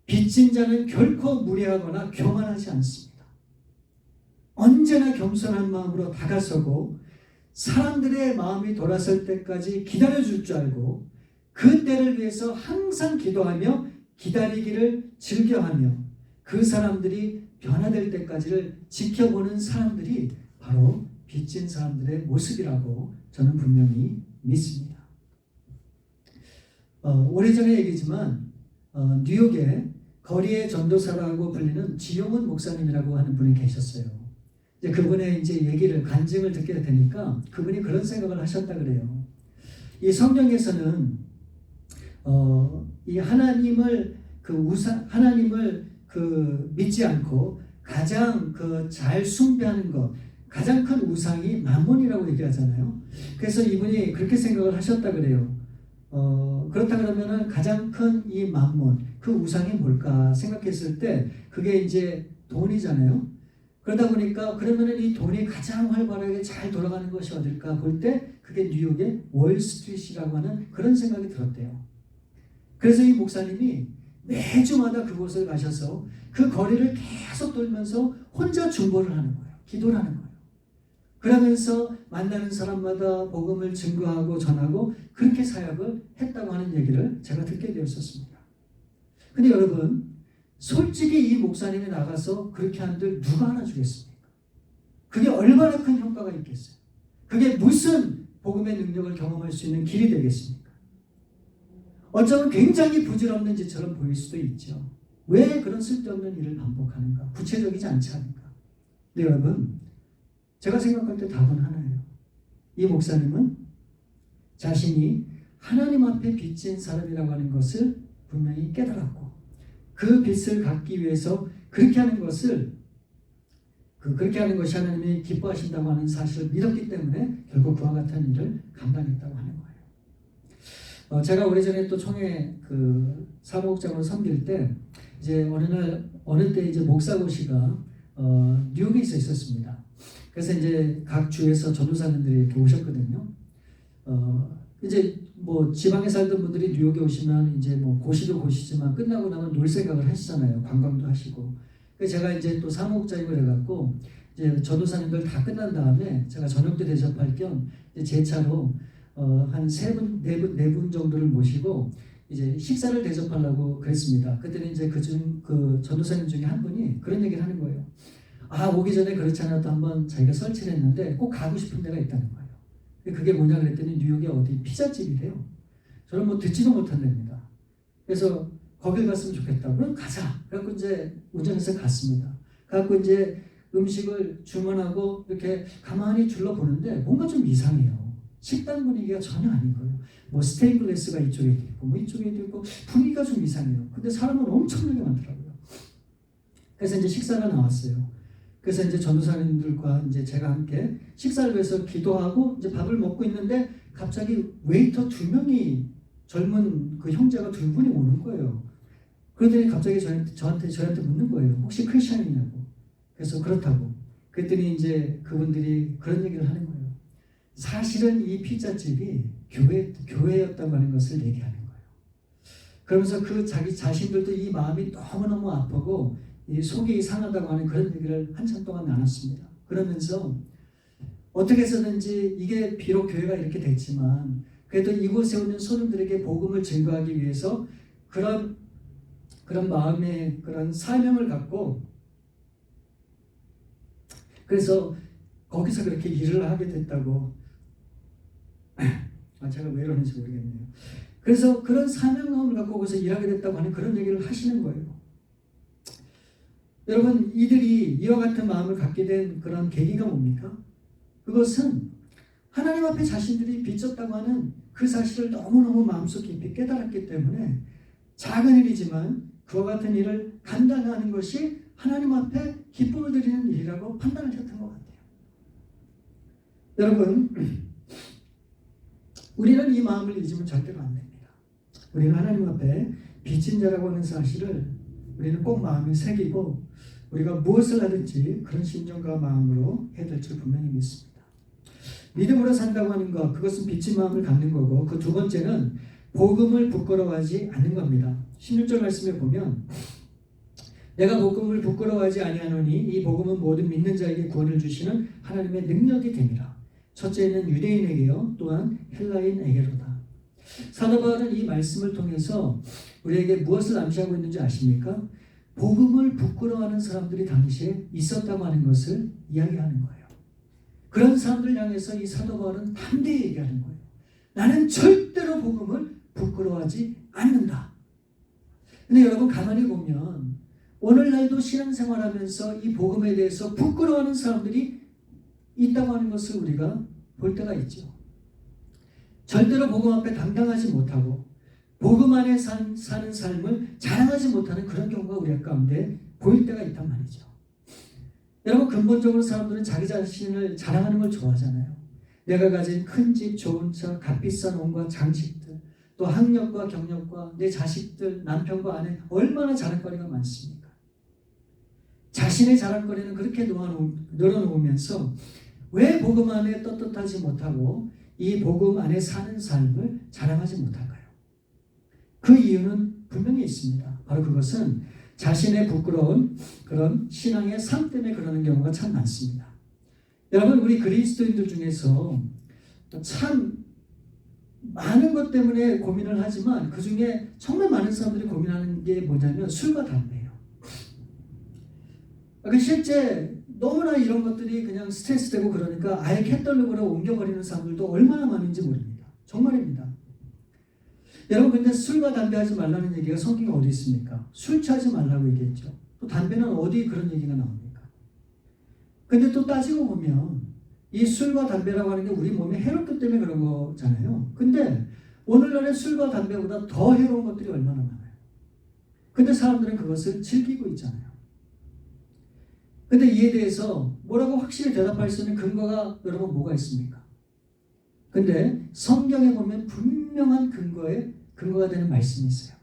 빚진 자는 결코 무례하거나 교만하지 않습니다. 언제나 겸손한 마음으로 다가서고 사람들의 마음이 돌아설 때까지 기다려줄 줄 알고 그 때를 위해서 항상 기도하며 기다리기를 즐겨하며 그 사람들이 변화될 때까지를 지켜보는 사람들이 바로 빚진 사람들의 모습이라고 저는 분명히 믿습니다. 오래전의 얘기지만 뉴욕에 거리의 전도사라고 불리는 지용훈 목사님이라고 하는 분이 계셨어요. 이제 그분의 이제 얘기를 간증을 듣게 되니까 그분이 그런 생각을 하셨다 그래요. 이 성경에서는 이 하나님을 믿지 않고 가장 잘 숭배하는 것, 가장 큰 우상이 만몬이라고 얘기하잖아요. 그래서 이분이 그렇게 생각을 하셨다 그래요. 그렇다 그러면은 가장 큰 이 만몬, 그 우상이 뭘까 생각했을 때 그게 이제 돈이잖아요. 그러다 보니까 그러면은 이 돈이 가장 활발하게 잘 돌아가는 것이 어딜까 볼 때 그게 뉴욕의 월스트리트라고 하는 그런 생각이 들었대요. 그래서 이 목사님이 매주마다 그곳을 가셔서 그 거리를 계속 돌면서 혼자 중보를 하는 거예요. 기도를 하는 거예요. 그러면서 만나는 사람마다 복음을 증거하고 전하고 그렇게 사역을 했다고 하는 얘기를 제가 듣게 되었었습니다. 근데 여러분, 솔직히 이 목사님이 나가서 그렇게 한들 누가 알아주겠습니까? 그게 얼마나 큰 효과가 있겠어요? 그게 무슨 복음의 능력을 경험할 수 있는 길이 되겠습니까? 어쩌면 굉장히 부질없는 짓처럼 보일 수도 있죠. 왜 그런 쓸데없는 일을 반복하는가? 구체적이지 않지 않을까? 근데 여러분, 제가 생각할 때 답은 하나예요. 이 목사님은 자신이 하나님 앞에 빚진 사람이라고 하는 것을 분명히 깨달았고, 그 빚을 갚기 위해서 그렇게 하는 것이 하나님이 기뻐하신다고 하는 사실을 믿었기 때문에 결국 그와 같은 일을 감당했다고 하는 거예요. 제가 오래전에 또 총회 그 사무국장으로 섬길 때 이제 어느 때 이제 목사고시가 뉴욕에 있었습니다. 그래서 이제 각 주에서 전도사님들이 이렇게 오셨거든요. 이제 뭐 지방에 살던 분들이 뉴욕에 오시면 이제 뭐 고시도 고시지만 끝나고 나면 놀 생각을 하시잖아요. 관광도 하시고. 그래서 제가 이제 또 사무국장이고 해갖고 이제 전도사님들 다 끝난 다음에 제가 저녁 때 대접할 겸 제 차로 한 네 분 정도를 모시고 이제 식사를 대접하려고 그랬습니다. 그때는 이제 그 전도사님 중에 한 분이 그런 얘기를 하는 거예요. 오기 전에 그렇지 않아도 한번 자기가 설치를 했는데 꼭 가고 싶은 데가 있다는 거예요. 그게 뭐냐 그랬더니 뉴욕에 어디 피자집이래요. 저는 뭐 듣지도 못한 데입니다. 그래서 거길 갔으면 좋겠다. 그럼 가자. 그래갖고 이제 운전해서 갔습니다. 그래갖고 이제 음식을 주문하고 이렇게 가만히 둘러보는데 뭔가 좀 이상해요. 식당 분위기가 전혀 아닌 거예요. 뭐 스테인글래스가 이쪽에도 있고 뭐 이쪽에도 있고 분위기가 좀 이상해요. 근데 사람은 엄청나게 많더라고요. 그래서 이제 식사가 나왔어요. 그래서 이제 전도사님들과 이제 제가 함께 식사를 해서 기도하고 이제 밥을 먹고 있는데 갑자기 웨이터 2명이 젊은 그 형제가 2분이 오는 거예요. 그러더니 갑자기 저한테 묻는 거예요. 혹시 크리스천이냐고. 그래서 그렇다고. 그랬더니 이제 그분들이 그런 얘기를 하는 거예요. 사실은 이 피자집이 교회였다고 하는 것을 얘기하는 거예요. 그러면서 그 자기 자신들도 이 마음이 너무너무 아프고 이 속이 상하다고 하는 그런 얘기를 한참 동안 나눴습니다. 그러면서 어떻게 해서든지 이게 비록 교회가 이렇게 됐지만 그래도 이곳에 오는 손님들에게 복음을 증거하기 위해서 그런 마음의 그런 사명을 갖고 그래서 거기서 그렇게 일을 하게 됐다고 제가 왜 이러는지 모르겠네요. 그래서 그런 사명감을 갖고 거기서 일하게 됐다고 하는 그런 얘기를 하시는 거예요. 여러분, 이들이 이와 같은 마음을 갖게 된 그런 계기가 뭡니까? 그것은 하나님 앞에 자신들이 빚졌다고 하는 그 사실을 너무너무 마음속 깊이 깨달았기 때문에 작은 일이지만 그와 같은 일을 감당하는 것이 하나님 앞에 기쁨을 드리는 일이라고 판단하셨던 것 같아요. 여러분, 우리는 이 마음을 잊으면 절대로 안 됩니다. 우리는 하나님 앞에 빚진 자라고 하는 사실을 우리는 꼭 마음에 새기고 우리가 무엇을 하든지 그런 심정과 마음으로 해야 될 줄 분명히 믿습니다. 믿음으로 산다고 하는 것, 그것은 빚진 마음을 갖는 거고 그 두 번째는 복음을 부끄러워하지 않는 겁니다. 16절 말씀에 보면 내가 복음을 부끄러워하지 아니하노니 이 복음은 모든 믿는 자에게 구원을 주시는 하나님의 능력이 됨이라. 첫째는 유대인에게요 또한 헬라인에게로다. 사도 바울은 이 말씀을 통해서 우리에게 무엇을 암시하고 있는지 아십니까? 복음을 부끄러워하는 사람들이 당시에 있었다고 하는 것을 이야기하는 거예요. 그런 사람들 향해서 이 사도 바울은 담대히 얘기하는 거예요. 나는 절대로 복음을 부끄러워하지 않는다. 근데 여러분 가만히 보면 오늘날도 신앙생활하면서 이 복음에 대해서 부끄러워하는 사람들이 있다고 하는 것을 우리가 볼 때가 있죠. 절대로 복음 앞에 당당하지 못하고 복음 안에 사는 삶을 자랑하지 못하는 그런 경우가 우리 가운데 보일 때가 있단 말이죠. 여러분 근본적으로 사람들은 자기 자신을 자랑하는 걸 좋아하잖아요. 내가 가진 큰 집, 좋은 차, 값비싼 옷과 장식들, 또 학력과 경력과 내 자식들, 남편과 아내 얼마나 자랑거리가 많습니까? 자신의 자랑거리는 그렇게 늘어놓으면서 왜 복음 안에 떳떳하지 못하고 이 복음 안에 사는 삶을 자랑하지 못할까요? 그 이유는 분명히 있습니다. 바로 그것은 자신의 부끄러운 그런 신앙의 삶 때문에 그러는 경우가 참 많습니다. 여러분 우리 그리스도인들 중에서 참 많은 것 때문에 고민을 하지만 그 중에 정말 많은 사람들이 고민하는 게 뭐냐면 술과 담배예요. 실제 너무나 이런 것들이 그냥 스트레스 되고 그러니까 아예 캣떨룩으로 옮겨버리는 사람들도 얼마나 많은지 모릅니다. 정말입니다. 여러분, 근데 술과 담배 하지 말라는 얘기가 성경에 어디 있습니까? 술 취하지 말라고 얘기했죠. 또 담배는 어디 그런 얘기가 나옵니까? 근데 또 따지고 보면 이 술과 담배라고 하는 게 우리 몸에 해롭기 때문에 그런 거잖아요. 근데 오늘날의 술과 담배보다 더 해로운 것들이 얼마나 많아요. 근데 사람들은 그것을 즐기고 있잖아요. 근데 이에 대해서 뭐라고 확실히 대답할 수 있는 근거가 여러분 뭐가 있습니까? 근데 성경에 보면 분명한 근거가 되는 말씀이 있어요.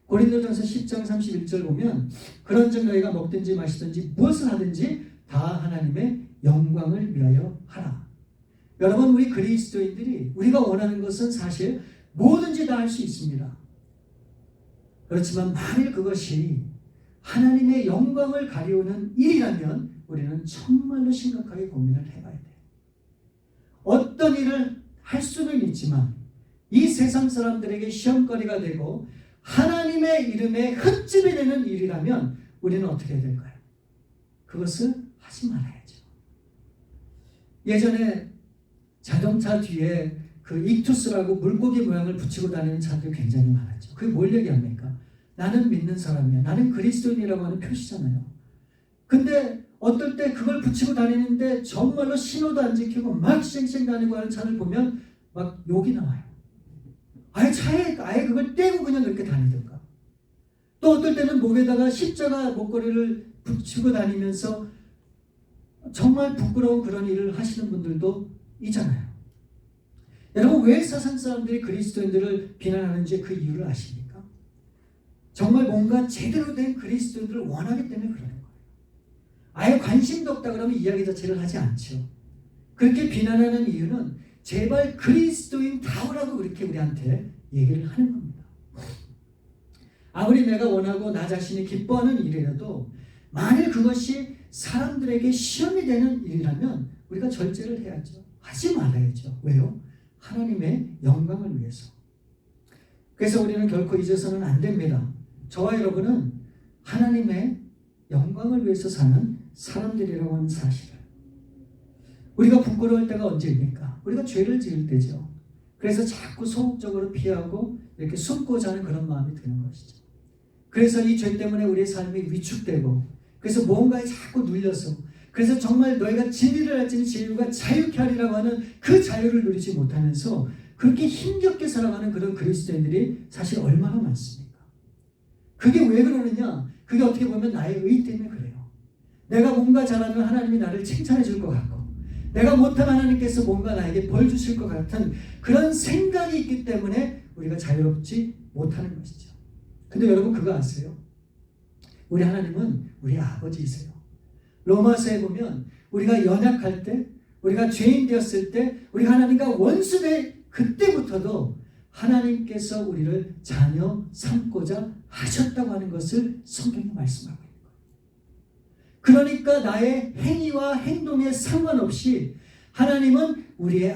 고린도전서 10장 31절 보면 그런즉 너희가 먹든지 마시든지 무엇을 하든지 다 하나님의 영광을 위하여 하라. 여러분, 우리 그리스도인들이 우리가 원하는 것은 사실 뭐든지 다 할 수 있습니다. 그렇지만 만일 그것이 하나님의 영광을 가리우는 일이라면 우리는 정말로 심각하게 고민을 해봐야 돼요. 어떤 일을 할 수는 있지만 이 세상 사람들에게 시험거리가 되고 하나님의 이름에 흠집이 되는 일이라면 우리는 어떻게 해야 될까요? 그것을 하지 말아야죠. 예전에 자동차 뒤에 그 익투스라고 물고기 모양을 붙이고 다니는 차들이 굉장히 많았죠. 그게 뭘 얘기합니까? 나는 믿는 사람이야. 나는 그리스도인이라고 하는 표시잖아요. 근데 어떨 때 그걸 붙이고 다니는데 정말로 신호도 안 지키고 막 쌩쌩 다니고 하는 차를 보면 막 욕이 나와요. 아예 차에 아예 그걸 떼고 그냥 그렇게 다니던가. 또 어떨 때는 목에다가 십자가 목걸이를 붙이고 다니면서 정말 부끄러운 그런 일을 하시는 분들도 있잖아요. 여러분, 왜 세상 사람들이 그리스도인들을 비난하는지 그 이유를 아십니까? 정말 뭔가 제대로 된 그리스도인들을 원하기 때문에 그러는 거예요. 아예 관심도 없다 그러면 이야기 자체를 하지 않죠. 그렇게 비난하는 이유는 제발 그리스도인 다우라고 그렇게 우리한테 얘기를 하는 겁니다. 아무리 내가 원하고 나 자신이 기뻐하는 일이라도 만일 그것이 사람들에게 시험이 되는 일이라면 우리가 절제를 해야죠. 하지 말아야죠. 왜요? 하나님의 영광을 위해서. 그래서 우리는 결코 잊어서는 안 됩니다. 저와 여러분은 하나님의 영광을 위해서 사는 사람들이라고 하는 사실을. 우리가 부끄러울 때가 언제입니까? 우리가 죄를 지을 때죠. 그래서 자꾸 소극적으로 피하고 이렇게 숨고자 하는 그런 마음이 드는 것이죠. 그래서 이 죄 때문에 우리의 삶이 위축되고 그래서 뭔가에 자꾸 눌려서 그래서 정말 너희가 진리를 알지니 진리가 자유케 하리라고 하는 그 자유를 누리지 못하면서 그렇게 힘겹게 살아가는 그런 그리스도인들이 사실 얼마나 많습니까? 그게 왜 그러느냐? 그게 어떻게 보면 나의 의 때문에 그래요. 내가 뭔가 잘하면 하나님이 나를 칭찬해 줄 것 같고 내가 못하면 하나님께서 뭔가 나에게 벌 주실 것 같은 그런 생각이 있기 때문에 우리가 자유롭지 못하는 것이죠. 근데 여러분 그거 아세요? 우리 하나님은 우리 아버지이세요. 로마서에 보면 우리가 연약할 때, 우리가 죄인 되었을 때, 우리가 하나님과 원수될 그때부터도 하나님께서 우리를 자녀 삼고자 하셨다고 하는 것을 성경이 말씀하고 있는 거예요. 그러니까 나의 행위와 행동에 상관없이 하나님은 우리의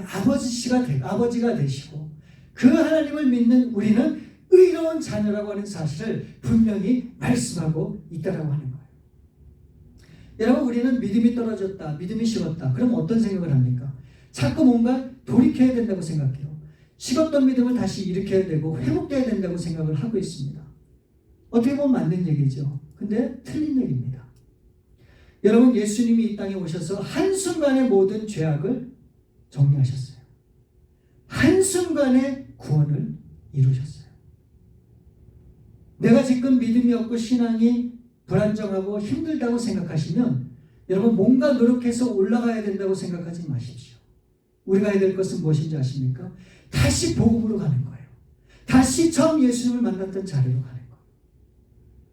아버지가 되시고 그 하나님을 믿는 우리는 의로운 자녀라고 하는 사실을 분명히 말씀하고 있다라고 하는 거예요. 여러분, 우리는 믿음이 떨어졌다, 믿음이 식었다. 그럼 어떤 생각을 합니까? 자꾸 뭔가 돌이켜야 된다고 생각해요. 식었던 믿음을 다시 일으켜야 되고 회복돼야 된다고 생각을 하고 있습니다. 어떻게 보면 맞는 얘기죠. 근데 틀린 얘기입니다. 여러분, 예수님이 이 땅에 오셔서 한순간에 모든 죄악을 정리하셨어요. 한순간에 구원을 이루셨어요. 내가 지금 믿음이 없고 신앙이 불안정하고 힘들다고 생각하시면 여러분 뭔가 노력해서 올라가야 된다고 생각하지 마십시오. 우리가 해야 될 것은 무엇인지 아십니까? 다시 복음으로 가는 거예요. 다시 처음 예수님을 만났던 자리로 가는 거예요.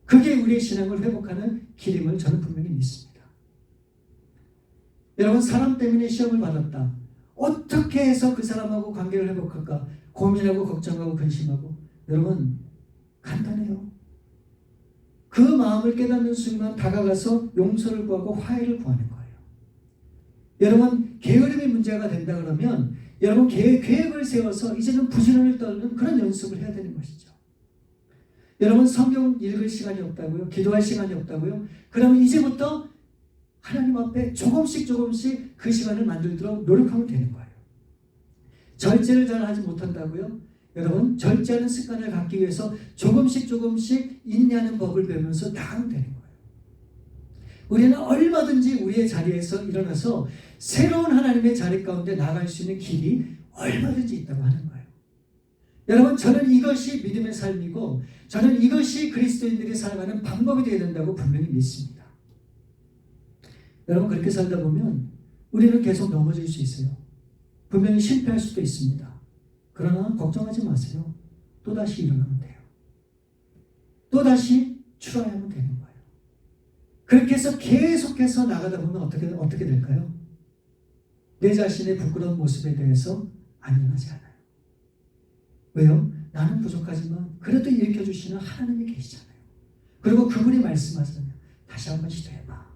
그게 우리의 신앙을 회복하는 길임을 저는 분명히 믿습니다. 여러분, 사람 때문에 시험을 받았다. 어떻게 해서 그 사람하고 관계를 회복할까? 고민하고 걱정하고 근심하고. 여러분, 간단해요. 그 마음을 깨닫는 순간 다가가서 용서를 구하고 화해를 구하는 거예요. 여러분, 게으름이 문제가 된다 그러면 여러분 계획을 세워서 이제는 부지런을 떨는 그런 연습을 해야 되는 것이죠. 여러분, 성경 읽을 시간이 없다고요? 기도할 시간이 없다고요? 그러면 이제부터 하나님 앞에 조금씩 그 시간을 만들도록 노력하면 되는 거예요. 절제를 잘 하지 못한다고요? 여러분, 절제하는 습관을 갖기 위해서 조금씩 인내하는 법을 배우면서 나가면 되는 거예요. 우리는 얼마든지 우리의 자리에서 일어나서 새로운 하나님의 자리 가운데 나갈 수 있는 길이 얼마든지 있다고 하는 거예요. 여러분, 저는 이것이 믿음의 삶이고 저는 이것이 그리스도인들이 살아가는 방법이 되어야 된다고 분명히 믿습니다. 여러분, 그렇게 살다 보면 우리는 계속 넘어질 수 있어요. 분명히 실패할 수도 있습니다. 그러나 걱정하지 마세요. 또다시 일어나면 돼요. 또다시 출하하면 되는 거예요. 그렇게 해서 계속해서 나가다 보면 어떻게 될까요? 내 자신의 부끄러운 모습에 대해서 안 일어나지 않아요. 왜요? 나는 부족하지만 그래도 일으켜주시는 하나님이 계시잖아요. 그리고 그분이 말씀하잖아요. 다시 한번 시도해봐.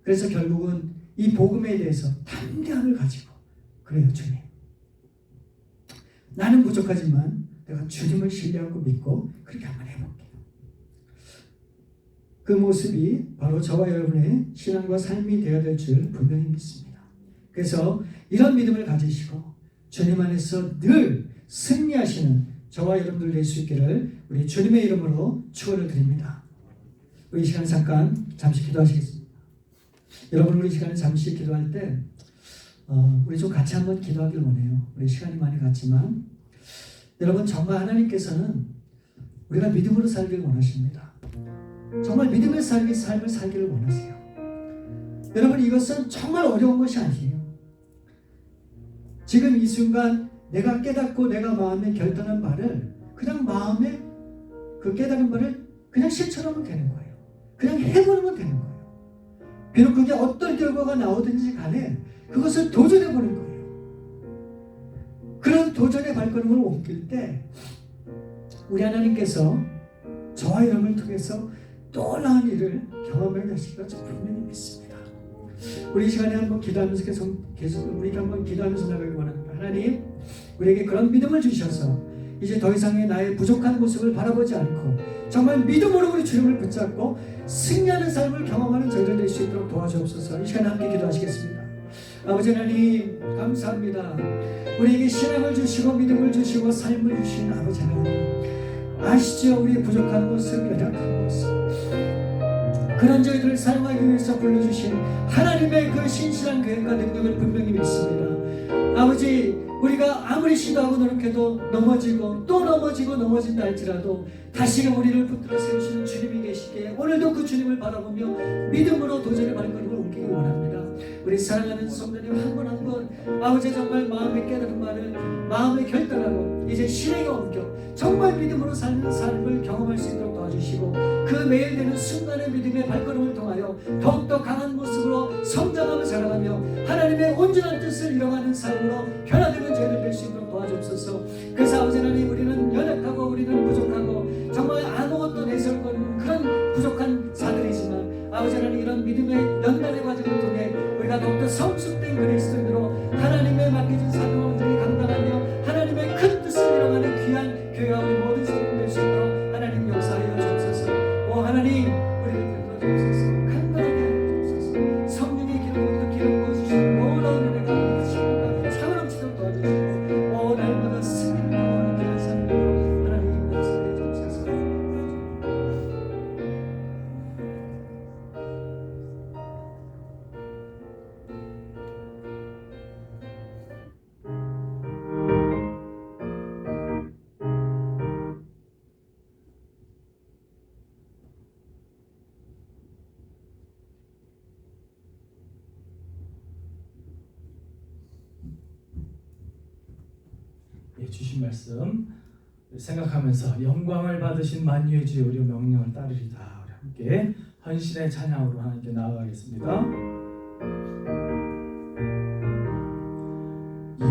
그래서 결국은 이 복음에 대해서 담대함을 가지고, 그래요 주님, 나는 부족하지만 내가 주님을 신뢰하고 믿고 그렇게 한번 해볼게요. 그 모습이 바로 저와 여러분의 신앙과 삶이 되어야 될 줄 분명히 믿습니다. 그래서 이런 믿음을 가지시고 주님 안에서 늘 승리하시는 저와 여러분들 될 수 있기를 우리 주님의 이름으로 축원을 드립니다. 우리 시간 잠시 기도하시겠습니다. 여러분, 우리 시간에 잠시 기도할 때 우리 좀 같이 한번 기도하길 원해요. 우리 시간이 많이 갔지만 여러분, 정말 하나님께서는 우리가 믿음으로 살기를 원하십니다. 정말 믿음의 삶을 살기를 원하세요. 여러분, 이것은 정말 어려운 것이 아니에요. 지금 이 순간 내가 깨닫고 내가 마음에 결단한 바를 그냥 마음에 그 깨달은 바를 그냥 실천하면 되는 거예요. 그냥 해보면 되는 거예요. 비록 그게 어떤 결과가 나오든지 간에 그것을 도전해보는 거예요. 그런 도전의 발걸음을 옮길 때 우리 하나님께서 저와 여러분을 통해서 놀라운 일을 경험하게 하실 것을 분명히 믿습니다. 우리 이 시간에 한번 기도하면서 계속 우리가 한번 기도하면서 나가기 원합니다. 하나님, 우리에게 그런 믿음을 주셔서 이제 더 이상의 나의 부족한 모습을 바라보지 않고 정말 믿음으로 우리 주님을 붙잡고 승리하는 삶을 경험하는 저희들 될 수 있도록 도와주옵소서. 이 시간에 함께 기도하시겠습니다. 아버지 하나님, 감사합니다. 우리에게 신앙을 주시고 믿음을 주시고 삶을 주신 아버지 하나님, 아시죠? 우리의 부족한 모습, 연약한 모습, 그런 저희들을 사용하기 위해서 불러주신 하나님의 그 신실한 계획과 능력을 분명히 믿습니다. 아버지, 우리가 아무리 시도하고 노력해도 넘어지고 또 넘어진다 할지라도 다시금 우리를 붙들어 세우시는 주님이 계시기에 오늘도 그 주님을 바라보며 믿음으로 도전의 발걸음을 옮기기 원합니다. 우리 사랑하는 성도님 한 분 한 분 아버지, 정말 마음에 깨달은 말을 마음에 결단하고 이제 실행에 옮겨 정말 믿음으로 사는 삶을 경험할 수 있도록 도와주시고 그 매일 되는 순간의 믿음의 발걸음을 통하여 더욱더 강한 모습으로 성장하며 자라가며 하나님의 온전한 뜻을 이뤄가는 삶으로 변화되는 저희들 될 수 있도록 도와주옵소서. 그래서 아버지 하나님, 우리는 연약하고 우리는 부족하고 정말 아무것도 내세울 것 없는 그런 부족한 자들이지만 아버지 하나님, 이런 믿음의 연단의 과정을 통해 우리가 더욱더 성숙된 그리스도인으로 하나님의 맡겨진 사명을 온전히 감당하며 하나님의 큰 뜻을 이뤄가는 귀한 교회와 우리 모든 성도들 될 수 있도록 하나님 역사하여 주옵소서. 오 하나님, 우리를 들어 주옵소서. 간단하게 하여 주옵소서. 성령의 기름으로 기름 부어주시는 놀라운 은혜가 우리 시간과 차고 넘치도록 도와주시고 오 날마다 승리를 경험하는 귀한 삶으로 하나님 역사하여 주옵소서. 주신 말씀 생각하면서 영광을 받으신 만유의 주의 우리 명령을 따르리다. 우리 함께 헌신의 찬양으로 하나님께 나아가겠습니다.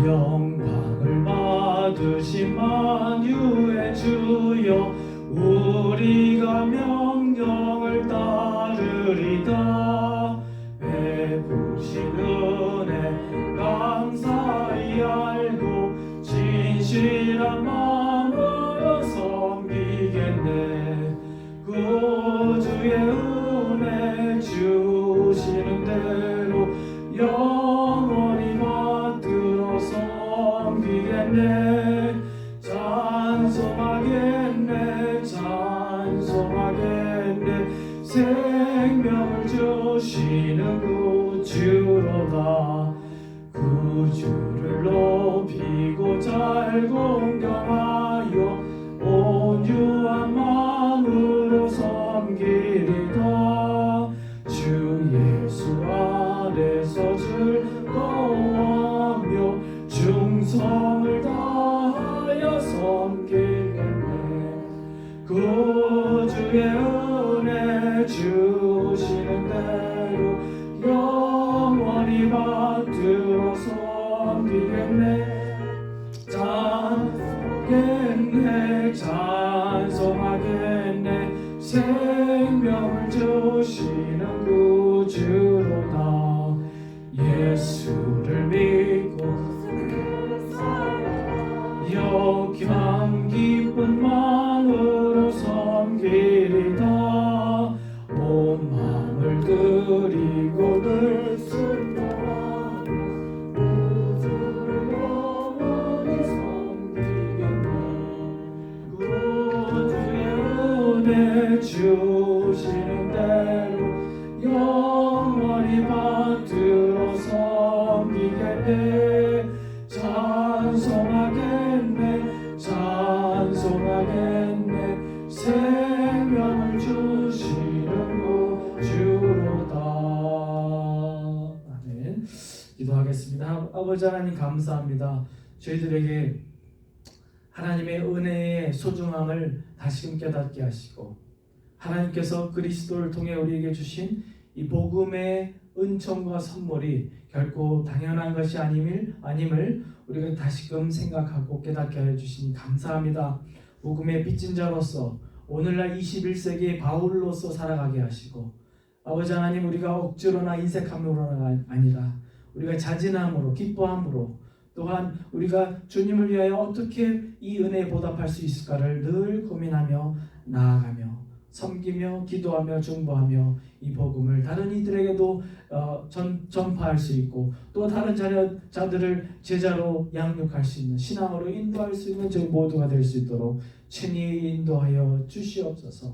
영광을 받으신 만유의 주여, 우리가 명령을 따르리다. 베푸신 은혜 감사히 알고 진실한 마음으로 섬기겠네. 구주 찬송하겠네 찬송하겠네 찬송하겠네 생명을 주시는 구주로다 구주를 높이고 잘 공경하여 온유한 마음으로 섬기리다 주 예수 안에서 즐거워하며 충성을 다하여 섬기겠네 구주의 은혜 주시는 대로 영원히 받들어 섬기겠네 찬송하겠네 찬송하겠네 생명을 주시는 구주로다 예수를 믿고 역경 기쁜 마음으로 섬기리다 온 마음을 드리고 늘 순종하며 구주를 영원히 섬기겠네 구주의 은혜 주시는 대로 영원히 받들어 섬기겠네 찬송하겠네 찬송하겠네 생명을 주시는 구주로다 아멘 기도하겠습니다 아버지 하나님 감사합니다 저희들에게 하나님의 은혜의 소중함을 다시금 깨닫게 하시고 하나님께서 그리스도를 통해 우리에게 주신 이 복음의 은총과 선물이 결코 당연한 것이 아님을 우리가 다시금 생각하고 깨닫게 하여 주시니 감사합니다. 복음의 빚진 자로서 오늘날 21세기의 바울로서 살아가게 하시고 아버지 하나님 우리가 억지로나 인색함으로가 아니라 우리가 자진함으로 기뻐함으로 또한 우리가 주님을 위하여 어떻게 이 은혜에 보답할 수 있을까를 늘 고민하며 나아가며 섬기며 기도하며 중보하며 이 복음을 다른 이들에게도 전파할 수 있고 또 다른 자들을 제자로 양육할 수 있는 신앙으로 인도할 수 있는 저희 모두가 될 수 있도록 친히 인도하여 주시옵소서.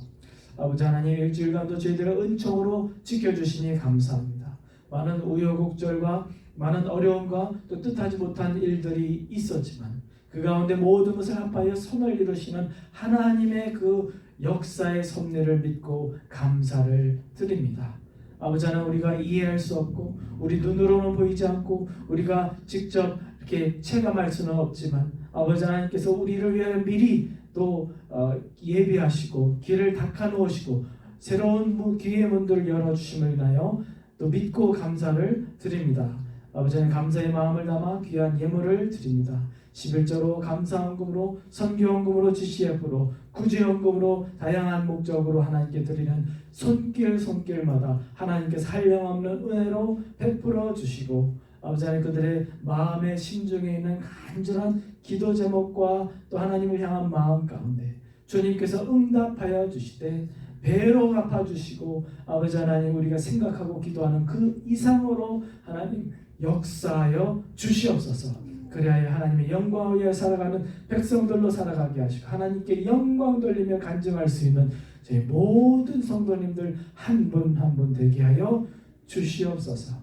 아버지 하나님 일주일간도 저희들을 은총으로 지켜주시니 감사합니다. 많은 우여곡절과 많은 어려움과 또 뜻하지 못한 일들이 있었지만 그 가운데 모든 것을 합하여 선을 이루시는 하나님의 그 역사의 섭리를 믿고 감사를 드립니다. 아버지 하나님 우리가 이해할 수 없고 우리 눈으로는 보이지 않고 우리가 직접 이렇게 체감할 수는 없지만 아버지 하나님께서 우리를 위하여 미리 또 예비하시고 길을 닦아 놓으시고 새로운 기회의 문들을 열어주심을 인하여 또 믿고 감사를 드립니다. 아버지 하나님 감사의 마음을 담아 귀한 예물을 드립니다. 11조로 감사헌금으로 선교헌금으로 GCF로 구제헌금으로 다양한 목적으로 하나님께 드리는 손길마다 하나님께서 한량없는 은혜로 베풀어 주시고 아버지 하나님 그들의 마음의 심중에 있는 간절한 기도 제목과 또 하나님을 향한 마음 가운데 주님께서 응답하여 주시되 배로 갚아주시고 아버지 하나님 우리가 생각하고 기도하는 그 이상으로 하나님 역사하여 주시옵소서. 그래야 하나님의 영광을 위해 살아가는 백성들로 살아가게 하시고 하나님께 영광 돌리며 간증할 수 있는 저희 모든 성도님들 한 분 한 분 되게 하여 주시옵소서.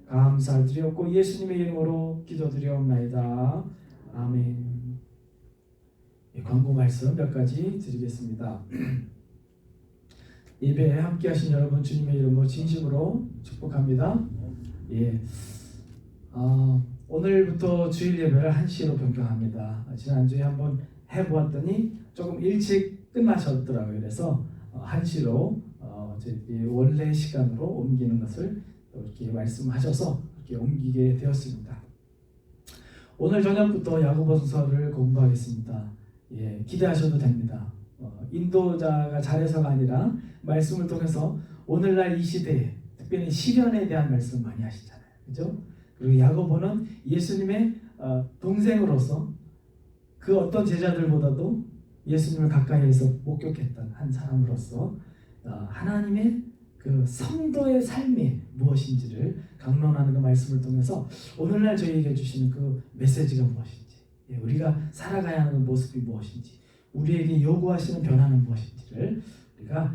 감사를 드렸고 예수님의 이름으로 기도드리옵나이다. 아멘. 광고 말씀 몇 가지 드리겠습니다. 예배에 함께하신 여러분 주님의 이름으로 진심으로 축복합니다. 예. 오늘부터 주일 예배를 1시로 변경합니다. 지난주에 한번 해보았더니 조금 일찍 끝나셨더라고요. 그래서 1시로 원래 시간으로 옮기는 것을 또 이렇게 말씀하셔서 이렇게 옮기게 되었습니다. 오늘 저녁부터 야고보서를 공부하겠습니다. 예, 기대하셔도 됩니다. 인도자가 잘해서가 아니라 말씀을 통해서 오늘날 이 시대에 특별히 시련에 대한 말씀 많이 하시잖아요. 그죠? 그리고 야고보는 예수님의 동생으로서 그 어떤 제자들보다도 예수님을 가까이에서 목격했던 한 사람으로서 하나님의 그 성도의 삶이 무엇인지를 강론하는 그 말씀을 통해서 오늘날 저희에게 주시는 그 메시지가 무엇인지 우리가 살아가야 하는 모습이 무엇인지, 우리에게 요구하시는 변화는 무엇인지를 우리가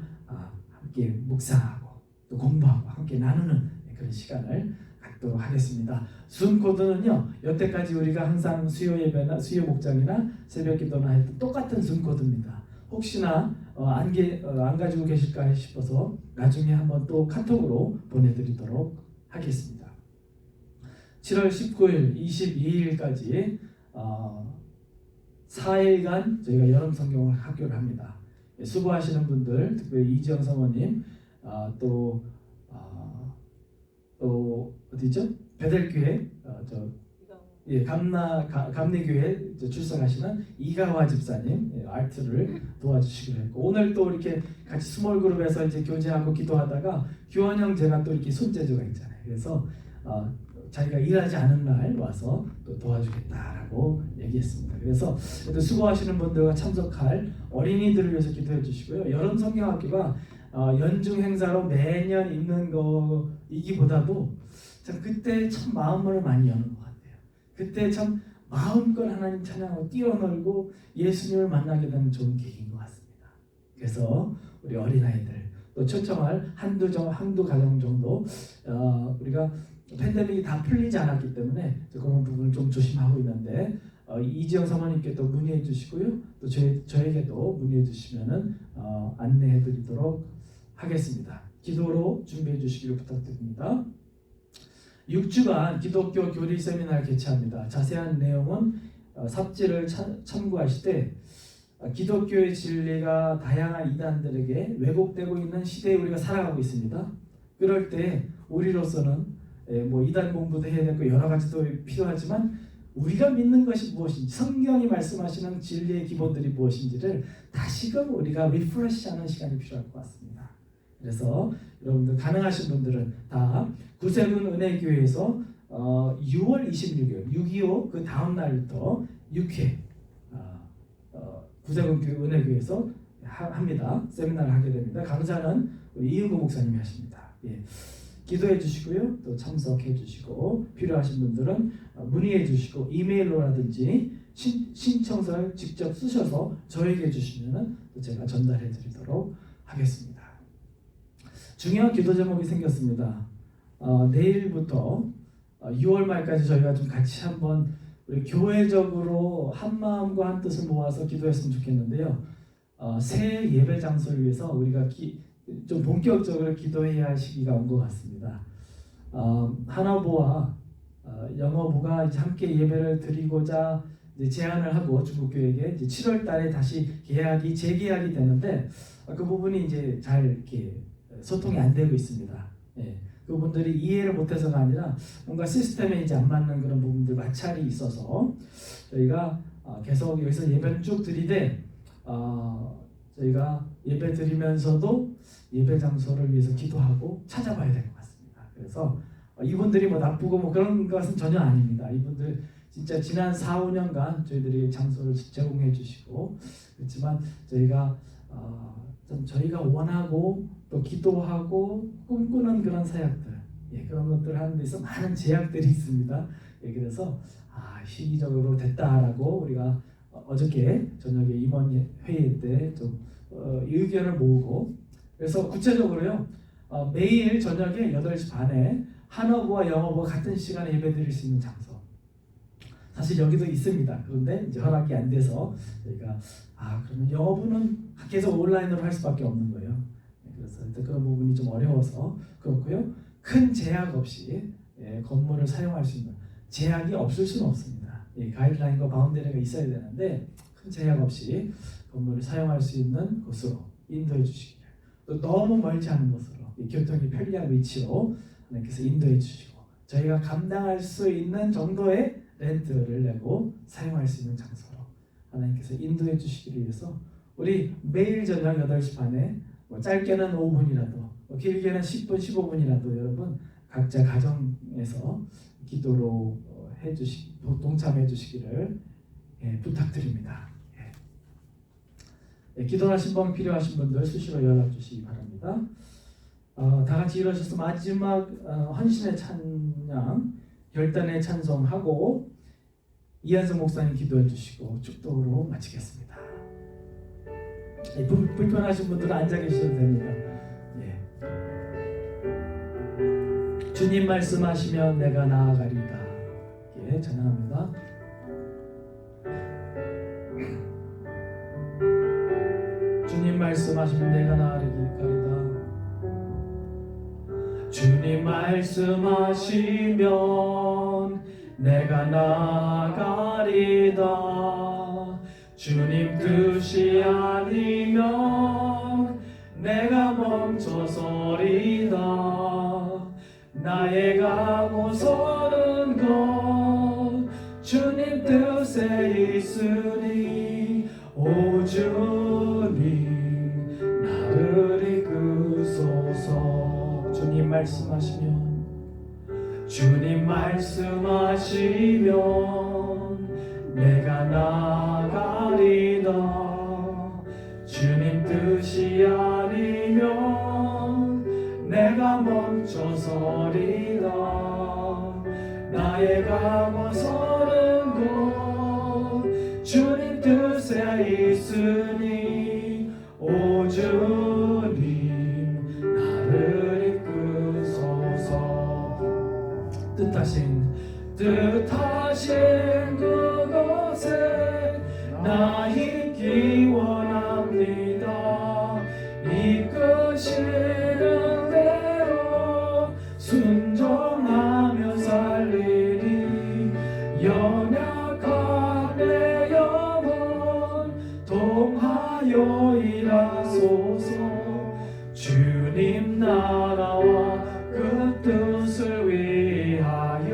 함께 묵상하고 또 공부하고 함께 나누는 그런 시간을 갖도록 하겠습니다. 숨 코드는요, 여태까지 우리가 항상 수요 예배나 수요 목장이나 새벽 기도나 했던 똑같은 숨 코드입니다. 혹시나 안 가지고 계실까 싶어서 나중에 한번 또 카톡으로 보내드리도록 하겠습니다. 7월 19일, 22일까지 4일간 저희가 여름 성경 학교를 합니다. 수고하시는 분들, 특별히 이지영 사모님, 또 어디죠? 베델교회 감리교회 출석하시는 이가화 집사님 알트를 도와주시기로 했고, 오늘 또 이렇게 같이 스몰 그룹에서 이제 교제하고 기도하다가 규원 형 제가 또 이렇게 손재주가 있잖아요. 그래서 자기가 일하지 않은 날 와서 또 도와주겠다라고 얘기했습니다. 그래서 또 수고하시는 분들과 참석할 어린이들을 위해서 기도해 주시고요. 여름 성경학교가 연중 행사로 매년 있는 거이기보다도 참 그때 참 마음을 많이 여는 것 같아요. 그때 참 마음껏 하나님 찬양하고 뛰어놀고 예수님을 만나게 되는 좋은 계기인 것 같습니다. 그래서 우리 어린아이들 또 초청할 한두 가정 정도 우리가 팬데믹이 다 풀리지 않았기 때문에 그런 부분을 좀 조심하고 있는데 이지영 사모님께 또 문의해 주시고요. 또 저에게도 문의해 주시면은 안내해 드리도록 하겠습니다. 기도로 준비해 주시기를 부탁드립니다. 6주간 기독교 교리 세미나를 개최합니다. 자세한 내용은 삽질을 참고하시되 기독교의 진리가 다양한 이단들에게 왜곡되고 있는 시대에 우리가 살아가고 있습니다. 그럴 때 우리로서는 이단 공부도 해야 되고 여러 가지도 필요하지만 우리가 믿는 것이 무엇인지, 성경이 말씀하시는 진리의 기본들이 무엇인지를 다시금 우리가 리프레시하는 시간이 필요할 것 같습니다. 그래서 여러분들 가능하신 분들은 다 구세군 은혜교회에서 6월 26일 6.25 그 다음 날부터 6회 구세군 은혜교회에서 합니다. 세미나를 하게 됩니다. 강사는 우리 이은구 목사님이 하십니다. 기도해 주시고요. 또 참석해 주시고 필요하신 분들은 문의해 주시고 이메일로라든지 신청서를 직접 쓰셔서 저에게 주시면은 제가 전달해 드리도록 하겠습니다. 중요한 기도 제목이 생겼습니다. 내일부터 6월 말까지 저희가 좀 같이 한번 우리 교회적으로 한 마음과 한 뜻을 모아서 기도했으면 좋겠는데요. 새 예배 장소를 위해서 우리가 좀 본격적으로 기도해야 할 시기가 온 것 같습니다. 하나부와 영어부가 이제 함께 예배를 드리고자 이제 제안을 하고 중국교회에게 이제 7월 달에 다시 재계약이 되는데 그 부분이 이제 잘 이렇게 소통이 안 되고 있습니다. 그분들이 이해를 못해서가 아니라 뭔가 시스템에 이제 안 맞는 그런 부분들 마찰이 있어서 저희가 계속 여기서 예배를 쭉 드리되 저희가 예배 드리면서도 예배 장소를 위해서 기도하고 찾아봐야 될 것 같습니다. 그래서 이분들이 나쁘고 그런 것은 전혀 아닙니다. 이분들 진짜 지난 4, 5년간 저희들이 장소를 제공해 주시고 그렇지만 저희가 저희가 원하고 또 기도하고 꿈꾸는 그런 사역들 그런 것들을 하는 데 있어 많은 제약들이 있습니다. 그래서 시기적으로 됐다라고 우리가 어저께 저녁에 임원 회의 때 좀 의견을 모으고 그래서 구체적으로요 매일 저녁에 8시 반에 한어부와 영어부가 같은 시간에 예배 드릴 수 있는 장소 사실 여기도 있습니다. 그런데 이제 허락이 안 돼서 저희가 그러면 영어부는 계속 온라인으로 할 수밖에 없는 거예요. 그래서 그런 부분이 좀 어려워서 그렇고요. 큰 제약 없이 건물을 사용할 수 있는 제약이 없을 수는 없습니다. 가이드라인과 바운더리가 있어야 되는데 큰 제약 없이 건물을 사용할 수 있는 곳으로 인도해 주시기를 또 너무 멀지 않은 곳으로 교통이 편리한 위치로 하나님께서 인도해 주시고 저희가 감당할 수 있는 정도의 렌트를 내고 사용할 수 있는 장소로 하나님께서 인도해 주시기를 위해서 우리 매일 저녁 8시 반에 짧게는 5분이라도 길게는 10분, 15분이라도 여러분 각자 가정에서 기도로 동참해 주시기를 부탁드립니다. 기도하신 분 필요하신 분들 수시로 연락 주시기 바랍니다. 다 같이 일어서서 마지막 헌신의 찬양, 결단의 찬송하고 이한성 목사님 기도해 주시고 축도로 마치겠습니다. 불편하신 분들은 앉아 계셔도 됩니다. 예. 주님 말씀하시면 내가 나아가리다. 예, 찬양합니다. 주님 말씀하시면 내가 나아가리다. 주님 말씀하시면 내가 나아가리다. 주님 뜻이 아니면 내가 멈춰서리다. 나의 가고 서는 것 주님 뜻에 있으니 오 주님 나를 이끄소서. 주님 말씀하시면 주님 말씀하시면 내가 나가리다. 주님 뜻이 아니면 내가 멈춰서리다. 나의 가고 서는 곳 주님 뜻에 있으니 오 주님 나를 이끄소서. 뜻하신 그곳에 나 있기 원합니다. 이끄시는 대로 순종하며 살리니 연약한 내 영혼 동하여 일하소서. 주님 나라와 그 뜻을 위하여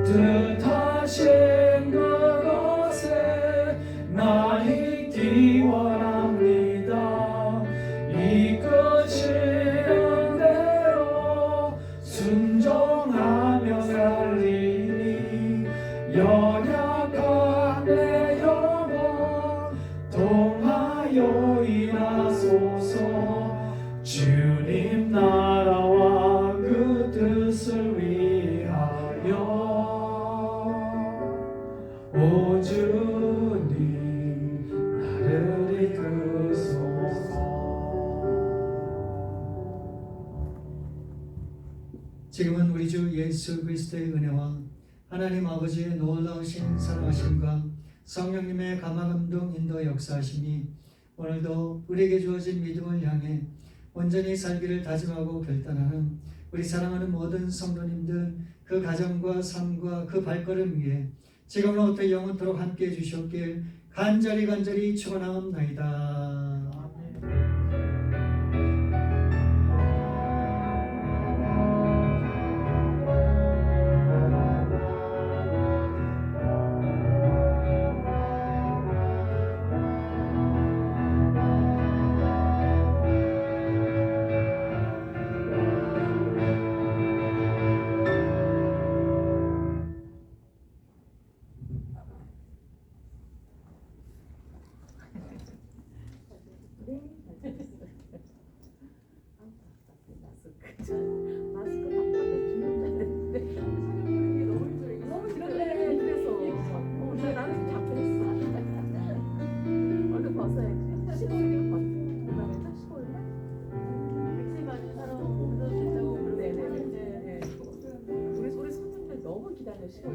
뜻하신 그곳에 나 있기 원합니다. 이끄시는 대로 순종하며 살리니 연약한 내 영혼 동하여 일하소서. 주님 나라와 그 뜻을 위하여 오 주님 나를 이끄소서. 지금은 우리 주 예수 그리스도의 은혜와 하나님 아버지의 놀라우신 사랑하심과 성령님의 감화감동 인도 역사하심이 오늘도 우리에게 주어진 믿음을 향해 온전히 살기를 다짐하고 결단하는 우리 사랑하는 모든 성도님들, 그 가정과 삶과 그 발걸음 위에 지금으로부터 영원토록 함께해 주시옵길 간절히 축원하옵나이다. 우리 손님들 너무 기다려 시골.